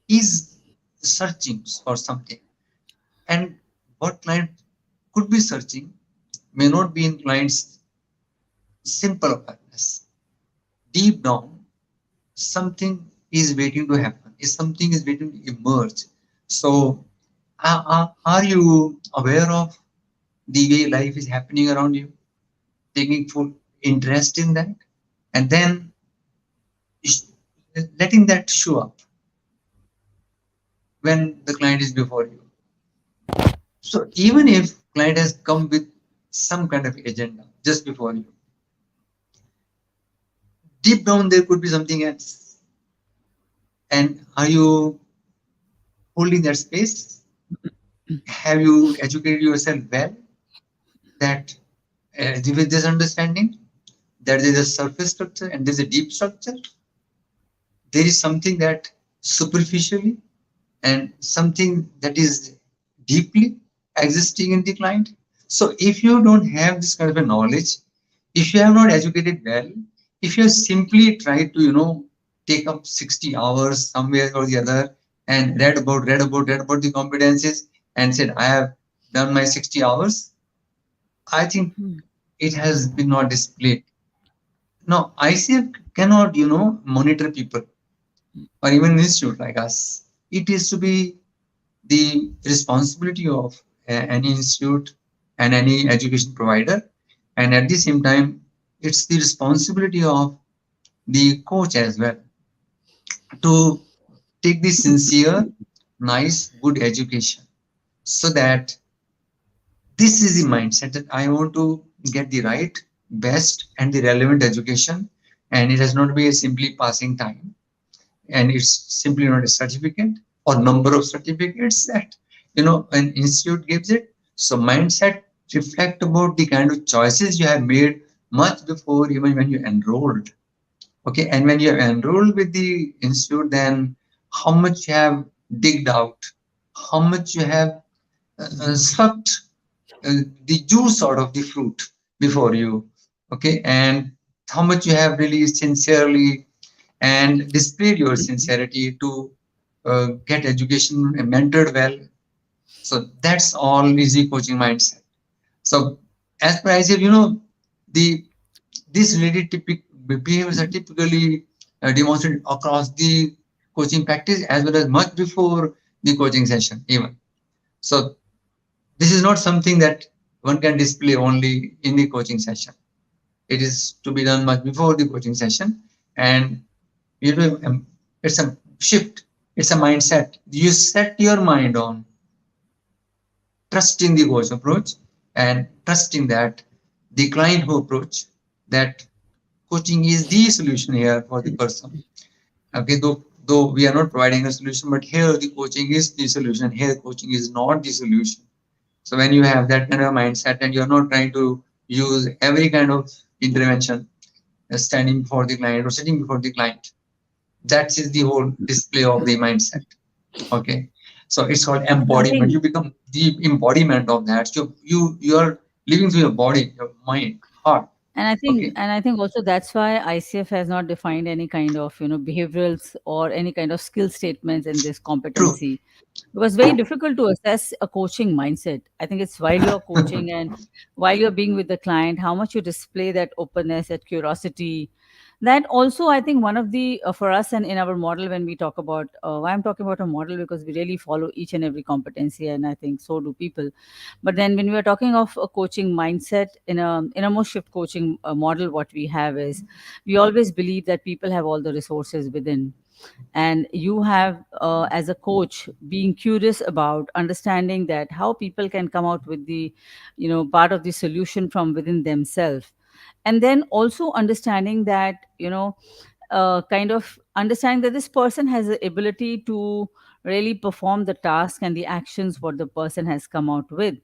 [SPEAKER 2] is searching for something. And what client could be searching may not be in client's simple awareness. Deep down, something is waiting to happen, is something is waiting to emerge. So are you aware of the way life is happening around you, taking full interest in that, and then letting that show up when the client is before you? So even if client has come with some kind of agenda just before you, deep down there could be something else. And are you holding that space? Have you educated yourself well that with this understanding that there is a surface structure and there's a deep structure? There is something that superficially and something that is deeply existing in the client. So if you don't have this kind of a knowledge, if you have not educated well, if you have simply tried to, take up 60 hours somewhere or the other and read about the competencies and said, I have done my 60 hours, I think it has been not displayed. Now, ICF cannot, monitor people or even an institute like us. It is to be the responsibility of any institute and any education provider. And at the same time, it's the responsibility of the coach as well to take the sincere, nice, good education so that this is the mindset that I want to get the right, best, and the relevant education, and it has not be a simply passing time, and it's simply not a certificate or number of certificates that an institute gives it. So mindset reflect about the kind of choices you have made much before even when you enrolled. Okay, and when you have enrolled with the institute, then how much you have digged out, how much you have sucked the juice out of the fruit before you. Okay, and how much you have really sincerely and displayed your sincerity to get education mentored well. So that's all easy coaching mindset. So as per ICF, the these related behaviors are typically demonstrated across the coaching practice as well as much before the coaching session even. So this is not something that one can display only in the coaching session. It is to be done much before the coaching session, and you know, it's a shift. It's a mindset. You set your mind on trusting the coach approach and trusting that the client who approach that coaching is the solution here for the person. Okay, though we are not providing a solution, but here the coaching is the solution. Here coaching is not the solution. So when you have that kind of mindset and you're not trying to use every kind of intervention, standing before the client or sitting before the client, that is the whole display of the mindset. Okay, so it's called
[SPEAKER 1] And I
[SPEAKER 2] embodiment.
[SPEAKER 1] think
[SPEAKER 2] You become the embodiment of that. You are living through your body, your mind, heart. Okay.
[SPEAKER 1] and I think also that's why ICF has not defined any kind of, behaviorals or any kind of skill statements in this
[SPEAKER 2] True.
[SPEAKER 1] competency. It was very difficult to assess a coaching mindset. I think it's while you're coaching and while you're being with the client, how much you display that openness, that curiosity. That also, I think, one of the for us and in our model when we talk about why I'm talking about a model, because we really follow each and every competency, and I think so do people. But then when we are talking of a coaching mindset in a more shift coaching model, what we have is we always believe that people have all the resources within, and you have as a coach being curious about understanding that how people can come out with the part of the solution from within themselves, and then also understanding that kind of understanding that this person has the ability to really perform the task and the actions what the person has come out with,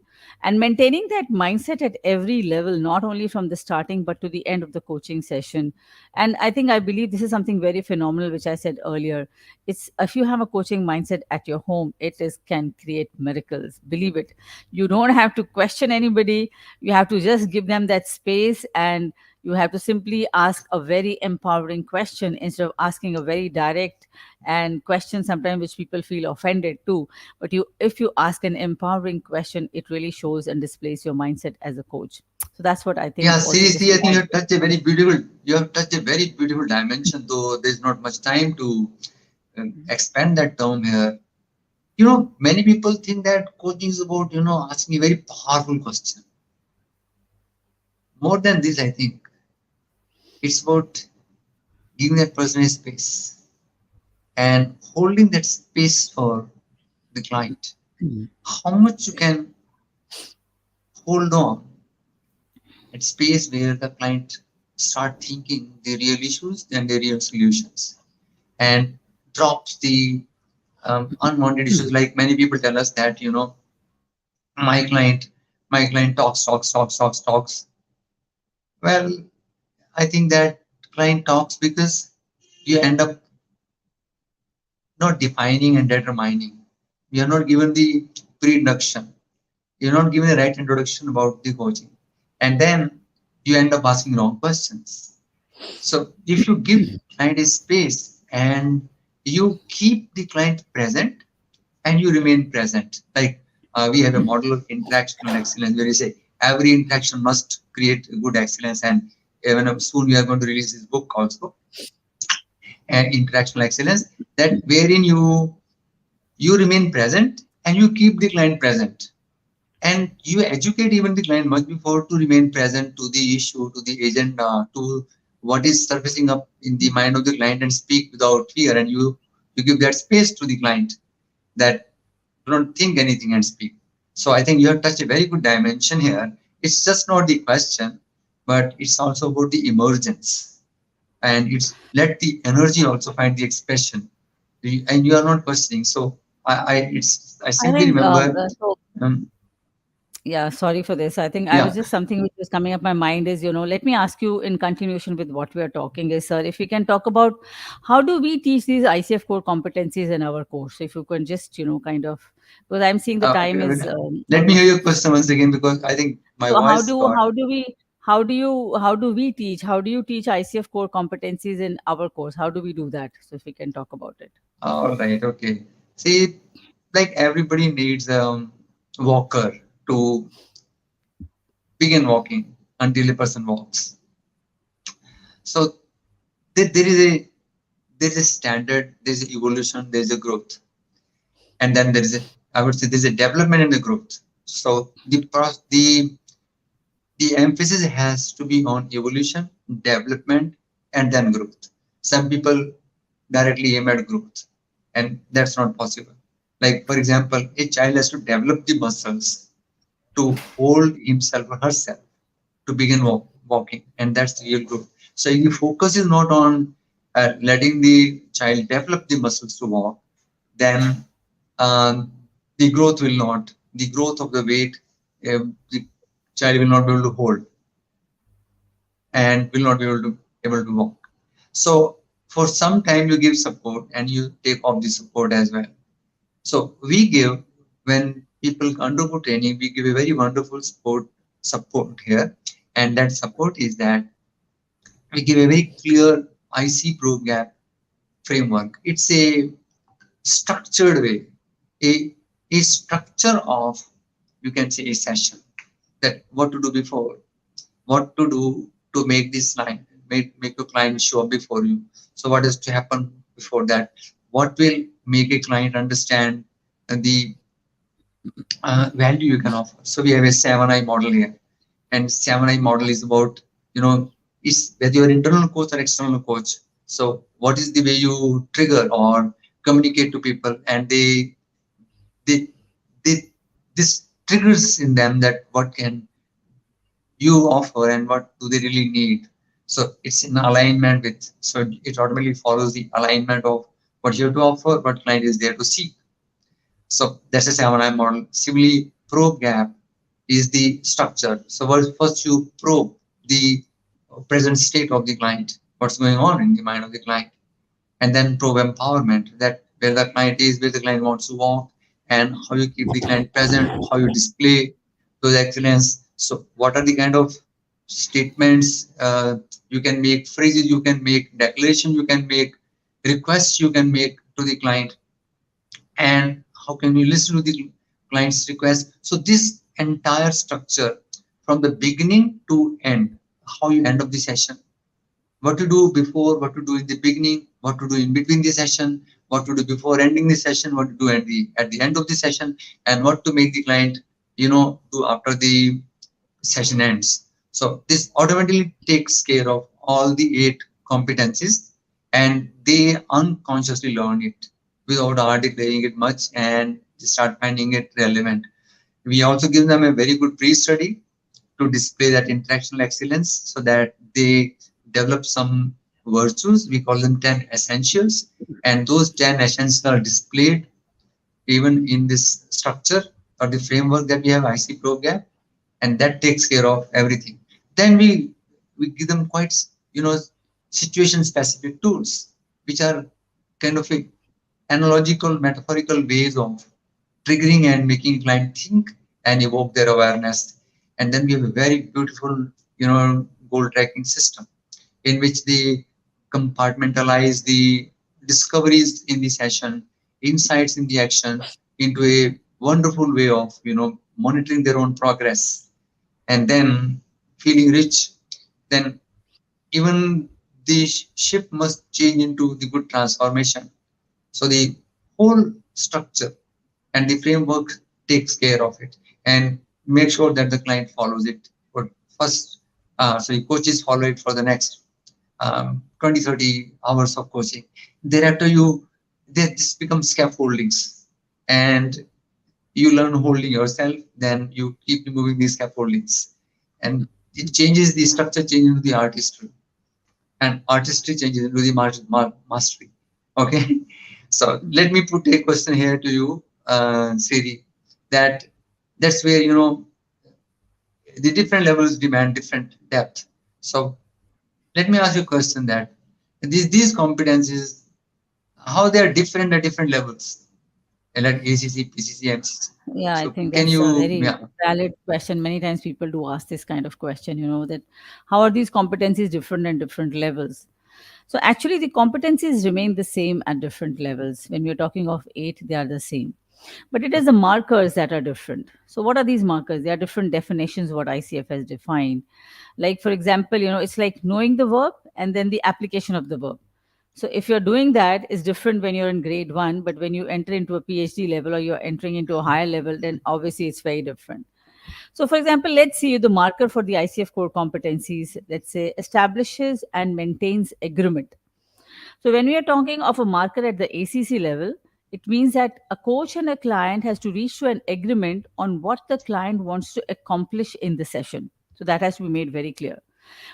[SPEAKER 1] and maintaining that mindset at every level, not only from the starting but to the end of the coaching session. And I believe this is something very phenomenal, which I said earlier. It's if you have a coaching mindset at your home, it is can create miracles, believe it. You don't have to question anybody. You have to just give them that space, and you have to simply ask a very empowering question instead of asking a very direct and question sometimes which people feel offended too. But if you ask an empowering question, it really shows and displays your mindset as a coach. So that's what I
[SPEAKER 2] Yeah,
[SPEAKER 1] think also
[SPEAKER 2] seriously, I think
[SPEAKER 1] defines it.
[SPEAKER 2] you have touched a very beautiful dimension, though there's not much time to expand that term here. Many people think that coaching is about, asking a very powerful question. More than this, I think it's about giving that person a space and holding that space for the client. How much you can hold on at space where the client start thinking the real issues and the real solutions and drops the unwanted issues. Like many people tell us that, my client, my client talks. Well, I think that client talks because you end up not defining and determining. You are not given the pre-introduction. You're not given the right introduction about the coaching. And then you end up asking wrong questions. So if you give client a space and you keep the client present and you remain present, like we have a model of interactional excellence where you say every interaction must create good excellence. And even soon we are going to release this book also, interactional excellence, that wherein you remain present and you keep the client present and you educate even the client much before to remain present to the issue, to the agenda, to what is surfacing up in the mind of the client and speak without fear. And you give that space to the client that don't think anything and speak. So I think you have touched a very good dimension here. It's just not the question, but it's also about the emergence, and it's let the energy also find the expression, and you are not questioning. So I
[SPEAKER 1] I
[SPEAKER 2] simply
[SPEAKER 1] think
[SPEAKER 2] remember,
[SPEAKER 1] so.
[SPEAKER 2] um,
[SPEAKER 1] Yeah, sorry for this. I think I was
[SPEAKER 2] yeah,
[SPEAKER 1] just something which was coming up my mind is, let me ask you in continuation with what we are talking is, sir, if we can talk about how do we teach these ICF core competencies in our course? If you can just, kind of, because I'm seeing the time is
[SPEAKER 2] let me hear
[SPEAKER 1] almost.
[SPEAKER 2] your question once again because I think my
[SPEAKER 1] So
[SPEAKER 2] voice got.
[SPEAKER 1] how do you teach ICF core competencies in our course? How do we do that? So if we can talk about it.
[SPEAKER 2] All right, okay. See, like everybody needs a walker to begin walking until a person walks. So there is a standard, there's a evolution, there's a growth, and then there is a, I would say there's a development and a growth. So the emphasis has to be on evolution, development, and then growth. Some people directly aim at growth, and that's not possible. Like for example, a child has to develop the muscles to hold himself or herself to begin walking, and that's the real growth. So if the focus is not on letting the child develop the muscles to walk, then um, the growth will not, the growth of the weight, the child will not be able to hold and will not be able to walk. So for some time you give support and you take off the support as well. So we give, when people undergo training, we give a very wonderful support here, and that support is that we give a very clear IC Pro Gap framework. It's a structured way, a, a structure of, you can say, a session, that what to do before, what to do to make this line, make your client show up before you. So what is to happen before that? What will make a client understand the value you can offer? So we have a 7I model here, and 7I model is about, is whether you're internal coach or external coach. So what is the way you trigger or communicate to people, and they they this triggers in them that what can you offer and what do they really need. So it's in alignment with, so it automatically follows the alignment of what you have to offer, what client is there to seek. So that's a 7I model. Similarly, probe gap is the structure. So first you probe the present state of the client, what's going on in the mind of the client, and then probe empowerment, that where the client is, where the client wants to walk, and how you keep the client present, how you display those excellence. So what are the kind of statements you can make, phrases you can make, declaration you can make, requests you can make to the client, and how can you listen to the client's request. So this entire structure from the beginning to end, how you end up the session, what to do before, what to do in the beginning, what to do in between the session, what to do before ending the session, what to do at the end of the session, and what to make the client, do after the session ends. So this automatically takes care of all the 8 competencies, and they unconsciously learn it without articulating it much, and they start finding it relevant. We also give them a very good pre-study to display that interactional excellence so that they develop some virtues. We call them 10 essentials, and those 10 essentials are displayed even in this structure or the framework that we have, IC program, and that takes care of everything. Then we give them quite, situation specific tools, which are kind of a analogical, metaphorical ways of triggering and making client think and evoke their awareness. And then we have a very beautiful, goal tracking system in which they compartmentalize the discoveries in the session, insights in the action into a wonderful way of, monitoring their own progress and then feeling rich. Then even the ship must change into the good transformation. So the whole structure and the framework takes care of it and make sure that the client follows it for first. So the coaches follow it for the next. 20, 30 hours of coaching. Thereafter, they just become scaffoldings, and you learn holding yourself. Then you keep removing these scaffoldings, and it changes the structure, changes into the artistry, and artistry changes into the mastery. Okay, so let me put a question here to you, Siri. That that's where the different levels demand different depth. So let me ask you a question that these competencies, how they are different at different levels, like ACC, PCC, MCC.
[SPEAKER 1] Yeah, I
[SPEAKER 2] So
[SPEAKER 1] think
[SPEAKER 2] can
[SPEAKER 1] that's a
[SPEAKER 2] you,
[SPEAKER 1] very
[SPEAKER 2] yeah,
[SPEAKER 1] valid question. Many times people do ask this kind of question, that how are these competencies different at different levels? So actually, the competencies remain the same at different levels. When we're talking of eight, they are the same. But it is the markers that are different. So what are these markers? They are different definitions what ICF has defined. Like, for example, it's like knowing the verb and then the application of the verb. So if you're doing that, is different when you're in grade one, but when you enter into a PhD level or you're entering into a higher level, then obviously it's very different. So, for example, let's see the marker for the ICF core competencies, let's say, establishes and maintains agreement. So, when we are talking of a marker at the ACC level, it means that a coach and a client has to reach to an agreement on what the client wants to accomplish in the session. So, that has to be made very clear.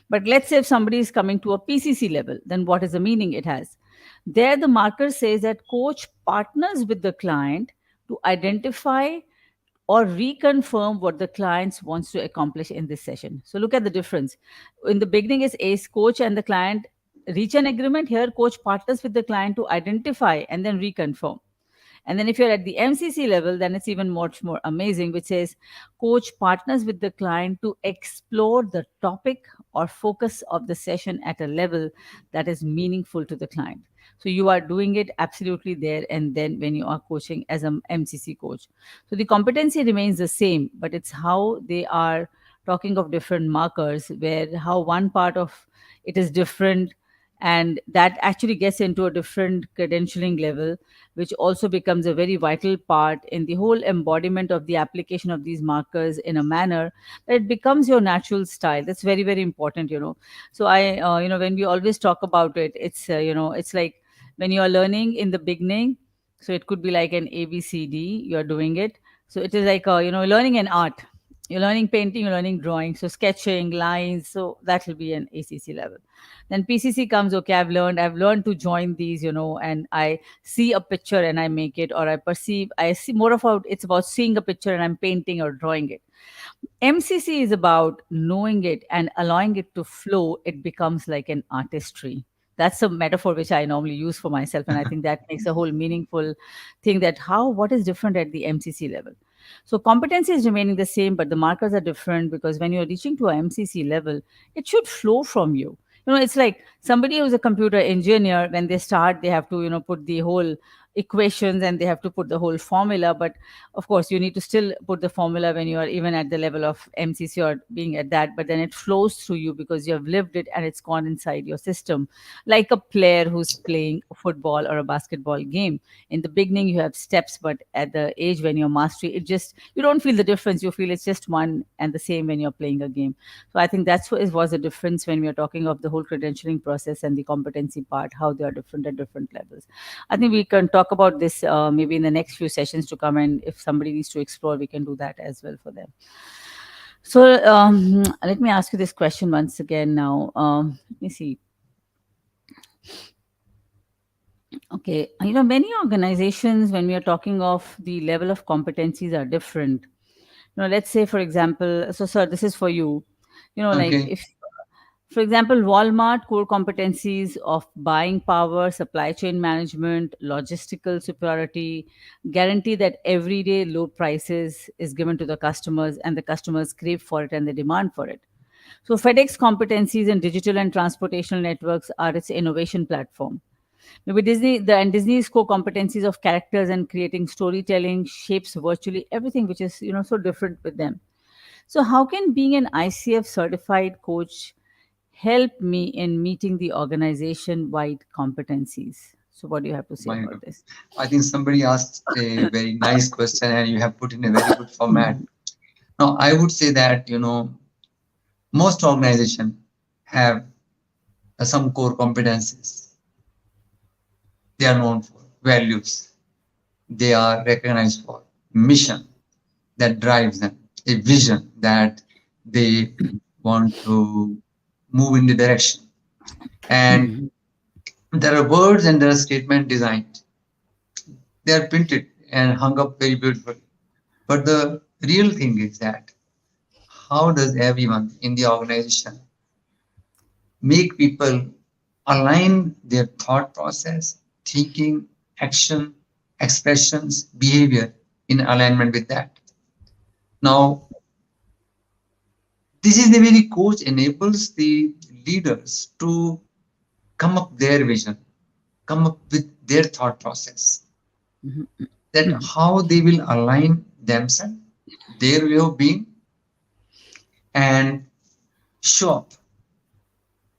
[SPEAKER 1] But let's say if somebody is coming to a PCC level, then what is the meaning it has? There, the marker says that coach partners with the client to identify or reconfirm what the client wants to accomplish in this session. So look at the difference. In the beginning is ace coach and the client reach an agreement. Here coach partners with the client to identify and then reconfirm. And then if you're at the MCC level, then it's even much more amazing, which says coach partners with the client to explore the topic or focus of the session at a level that is meaningful to the client. So you are doing it absolutely there and then when you are coaching as an MCC coach. So the competency remains the same, but it's how they are talking of different markers where how one part of it is different, and that actually gets into a different credentialing level, which also becomes a very vital part in the whole embodiment of the application of these markers in a manner that it becomes your natural style. That's very, very important. So when we always talk about it, it's like when you are learning in the beginning. So it could be like an ABCD, you're doing it. So it is like, learning an art. You're learning painting, you're learning drawing. So sketching, lines. So that will be an ACC level. Then PCC comes, okay, I've learned to join these, and I see a picture and I make it, or I see more about it's about seeing a picture and I'm painting or drawing it. MCC is about knowing it and allowing it to flow. It becomes like an artistry. That's a metaphor which I normally use for myself. And I think that makes a whole meaningful thing that what is different at the MCC level. So competency is remaining the same, but the markers are different because when you're reaching to a MCC level, it should flow from you. It's like somebody who's a computer engineer, when they start, they have to, put the whole equations and they have to put the whole formula. But of course, you need to still put the formula when you are even at the level of MCC or being at that, but then it flows through you because you have lived it and it's gone inside your system. Like a player who's playing a football or a basketball game. In the beginning, you have steps, but at the age when you're mastery, you don't feel the difference. You feel it's just one and the same when you're playing a game. So I think that's what was the difference when we are talking of the whole credentialing process and the competency part, how they are different at different levels. I think we can talk about this maybe in the next few sessions to come, and if somebody needs to explore, we can do that as well for them. So let me ask you this question once again now. Let me see. Okay, many organizations, when we are talking of the level of competencies, are different. Let's say, for example, so sir, this is for you. Like
[SPEAKER 2] okay,
[SPEAKER 1] if For example, Walmart core competencies of buying power, supply chain management, logistical superiority guarantee that everyday low prices is given to the customers and the customers crave for it and they demand for it. So FedEx competencies in digital and transportational networks are its innovation platform. Maybe and Disney's core competencies of characters and creating storytelling shapes virtually everything, which is so different with them. So how can being an ICF certified coach help me in meeting the organization wide competencies? So, what do you have to say
[SPEAKER 2] my
[SPEAKER 1] about
[SPEAKER 2] God.
[SPEAKER 1] this?
[SPEAKER 2] I think somebody asked a very nice question and you have put in a very good format. Now, I would say that, most organizations have some core competencies they are known for, values they are recognized for, mission that drives them, a vision that they want to move in the direction. And
[SPEAKER 1] Mhm.
[SPEAKER 2] there are words and there are statement designed. They are printed and hung up very beautifully. But the real thing is that how does everyone in the organization make people align their thought process, thinking, action, expressions, behavior in alignment with that? Now, this is the way the coach enables the leaders to come up their vision, come up with their thought process,
[SPEAKER 1] Mhm.
[SPEAKER 2] that
[SPEAKER 1] Mhm.
[SPEAKER 2] how they will align themselves, their way of being, and show up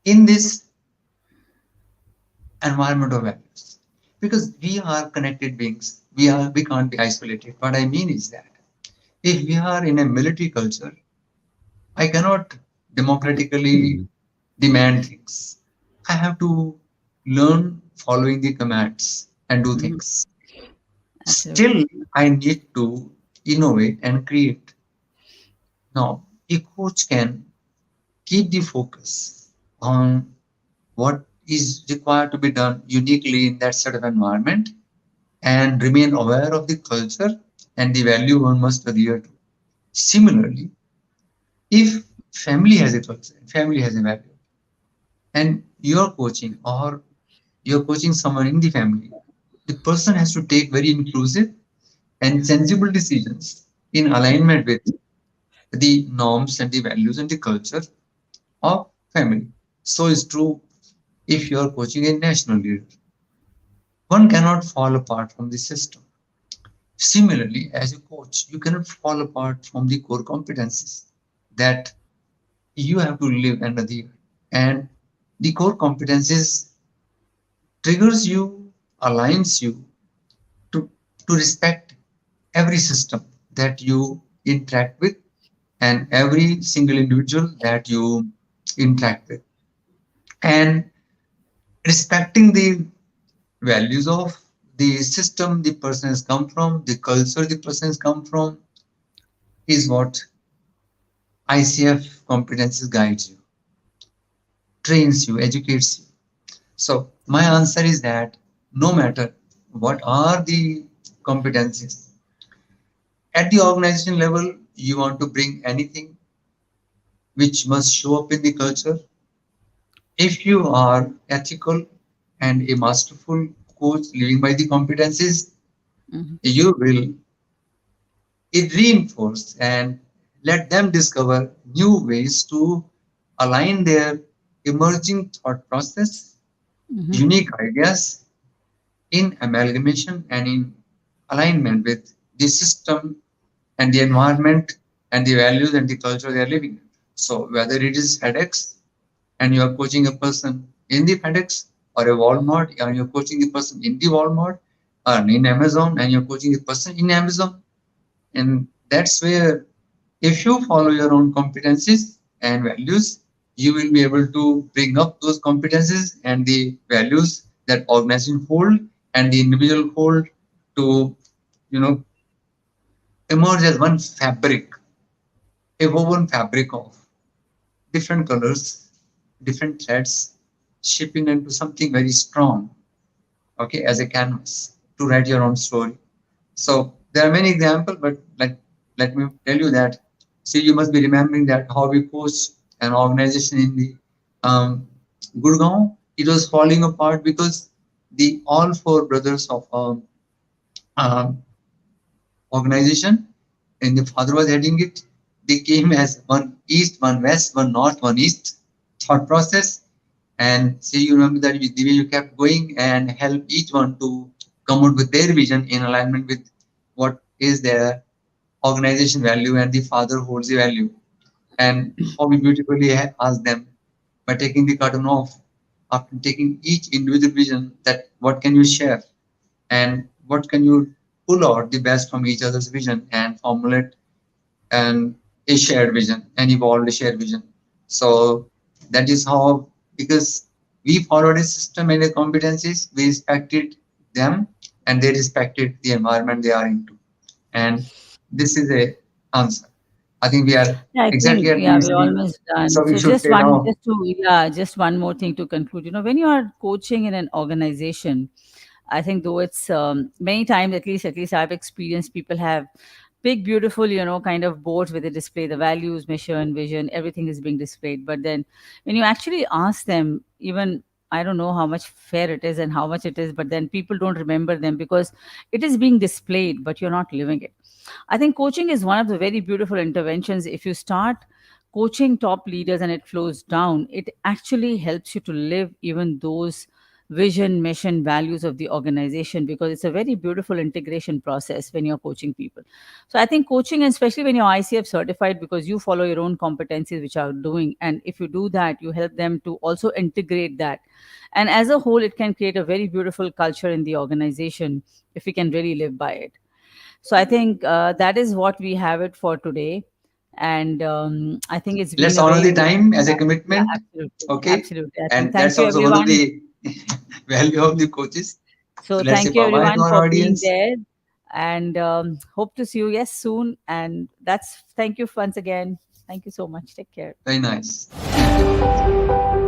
[SPEAKER 2] in this environment of values. Because we are connected beings, we can't be isolated. What I mean is that if we are in a military culture, I cannot democratically demand things. I have to learn following the commands and do
[SPEAKER 1] Mhm.
[SPEAKER 2] things.
[SPEAKER 1] Absolutely.
[SPEAKER 2] Still, I need to innovate and create. Now, a coach can keep the focus on what is required to be done uniquely in that sort of environment and remain aware of the culture and the value one must adhere to. Similarly, if family has a culture, family has a value, and you're coaching or you're coaching someone in the family, the person has to take very inclusive and sensible decisions in alignment with the norms and the values and the culture of family. So is true if you're coaching a national leader. One cannot fall apart from the system. Similarly, as a coach, you cannot fall apart from the core competencies that you have to live and adhere. And the core competencies triggers you, aligns you to, to respect every system that you interact with and every single individual that you interact with. And respecting the values of the system the person has come from, the culture the person has come from, is what ICF competencies guides you, trains you, educates you. So my answer is that no matter what are the competencies, at the organization level, you want to bring anything which must show up in the culture. If you are ethical and a masterful coach living by the competencies,
[SPEAKER 1] Mhm.
[SPEAKER 2] you will it reinforce and let them discover new ways to align their emerging thought process,
[SPEAKER 1] Mhm.
[SPEAKER 2] unique ideas in amalgamation and in alignment with the system and the environment and the values and the culture they are living in. So whether it is FedEx and you are coaching a person in the FedEx or a Walmart and you're coaching the person in the Walmart or in Amazon and you're coaching the person in Amazon, and that's where if you follow your own competencies and values, you will be able to bring up those competencies and the values that organization hold and the individual hold to, you know, emerge as one fabric, a woven fabric of different colors, different threads, shaping into something very strong, okay, as a canvas to write your own story. So there are many examples, but let me tell you that. See, you must be remembering that how we coach an organization in the um, Gurgaon. It was falling apart because the all four brothers of um, organization, and the father was heading it. They came as one east, one west, one north, one east thought process. And see, you remember that the way you kept going and help each one to come out with their vision in alignment with what is their organization value and the father holds the value. And how we beautifully ask them by taking the curtain off after taking each individual vision that what can you share and what can you pull out the best from each other's vision and formulate and a shared vision and evolve a shared vision. So that is how, because We followed a system and a competencies. We respected them, and they respected the environment they are into. And this is a answer. I think we are
[SPEAKER 1] Yeah, I
[SPEAKER 2] exactly
[SPEAKER 1] think,
[SPEAKER 2] at
[SPEAKER 1] yeah,
[SPEAKER 2] the
[SPEAKER 1] we're
[SPEAKER 2] speed,
[SPEAKER 1] almost done.
[SPEAKER 2] so we
[SPEAKER 1] So
[SPEAKER 2] should say now.
[SPEAKER 1] just one more thing to conclude. When you are coaching in an organization, I think though it's many times, at least I've experienced, people have big, beautiful, kind of boards where they display the values, mission, vision, everything is being displayed. But then when you actually ask them, even I don't know how much fair it is and how much it is, but then people don't remember them because it is being displayed, but you're not living it. I think coaching is one of the very beautiful interventions. If you start coaching top leaders and it flows down, it actually helps you to live even those vision, mission, values of the organization, because it's a very beautiful integration process when you're coaching people. So I think coaching, and especially when you're ICF certified, because you follow your own competencies which are doing, and if you do that, you help them to also integrate that. And as a whole, it can create a very beautiful culture in the organization if we can really live by it. So I think that is what we have it for today. And I think it's been
[SPEAKER 2] Let's
[SPEAKER 1] a
[SPEAKER 2] honor
[SPEAKER 1] very
[SPEAKER 2] the
[SPEAKER 1] beautiful
[SPEAKER 2] time as a
[SPEAKER 1] time. Yeah,
[SPEAKER 2] commitment.
[SPEAKER 1] absolutely.
[SPEAKER 2] Okay.
[SPEAKER 1] Absolutely. I think
[SPEAKER 2] And
[SPEAKER 1] thank
[SPEAKER 2] that's
[SPEAKER 1] you,
[SPEAKER 2] also one of
[SPEAKER 1] everyone.
[SPEAKER 2] the value of the coaches.
[SPEAKER 1] So
[SPEAKER 2] So let's say
[SPEAKER 1] thank you,
[SPEAKER 2] bye bye to
[SPEAKER 1] everyone,
[SPEAKER 2] our
[SPEAKER 1] for being
[SPEAKER 2] audience.
[SPEAKER 1] there. And hope to see you, yes, soon. And thank you once again. Thank you so much. Take care.
[SPEAKER 2] Very nice. Thank you.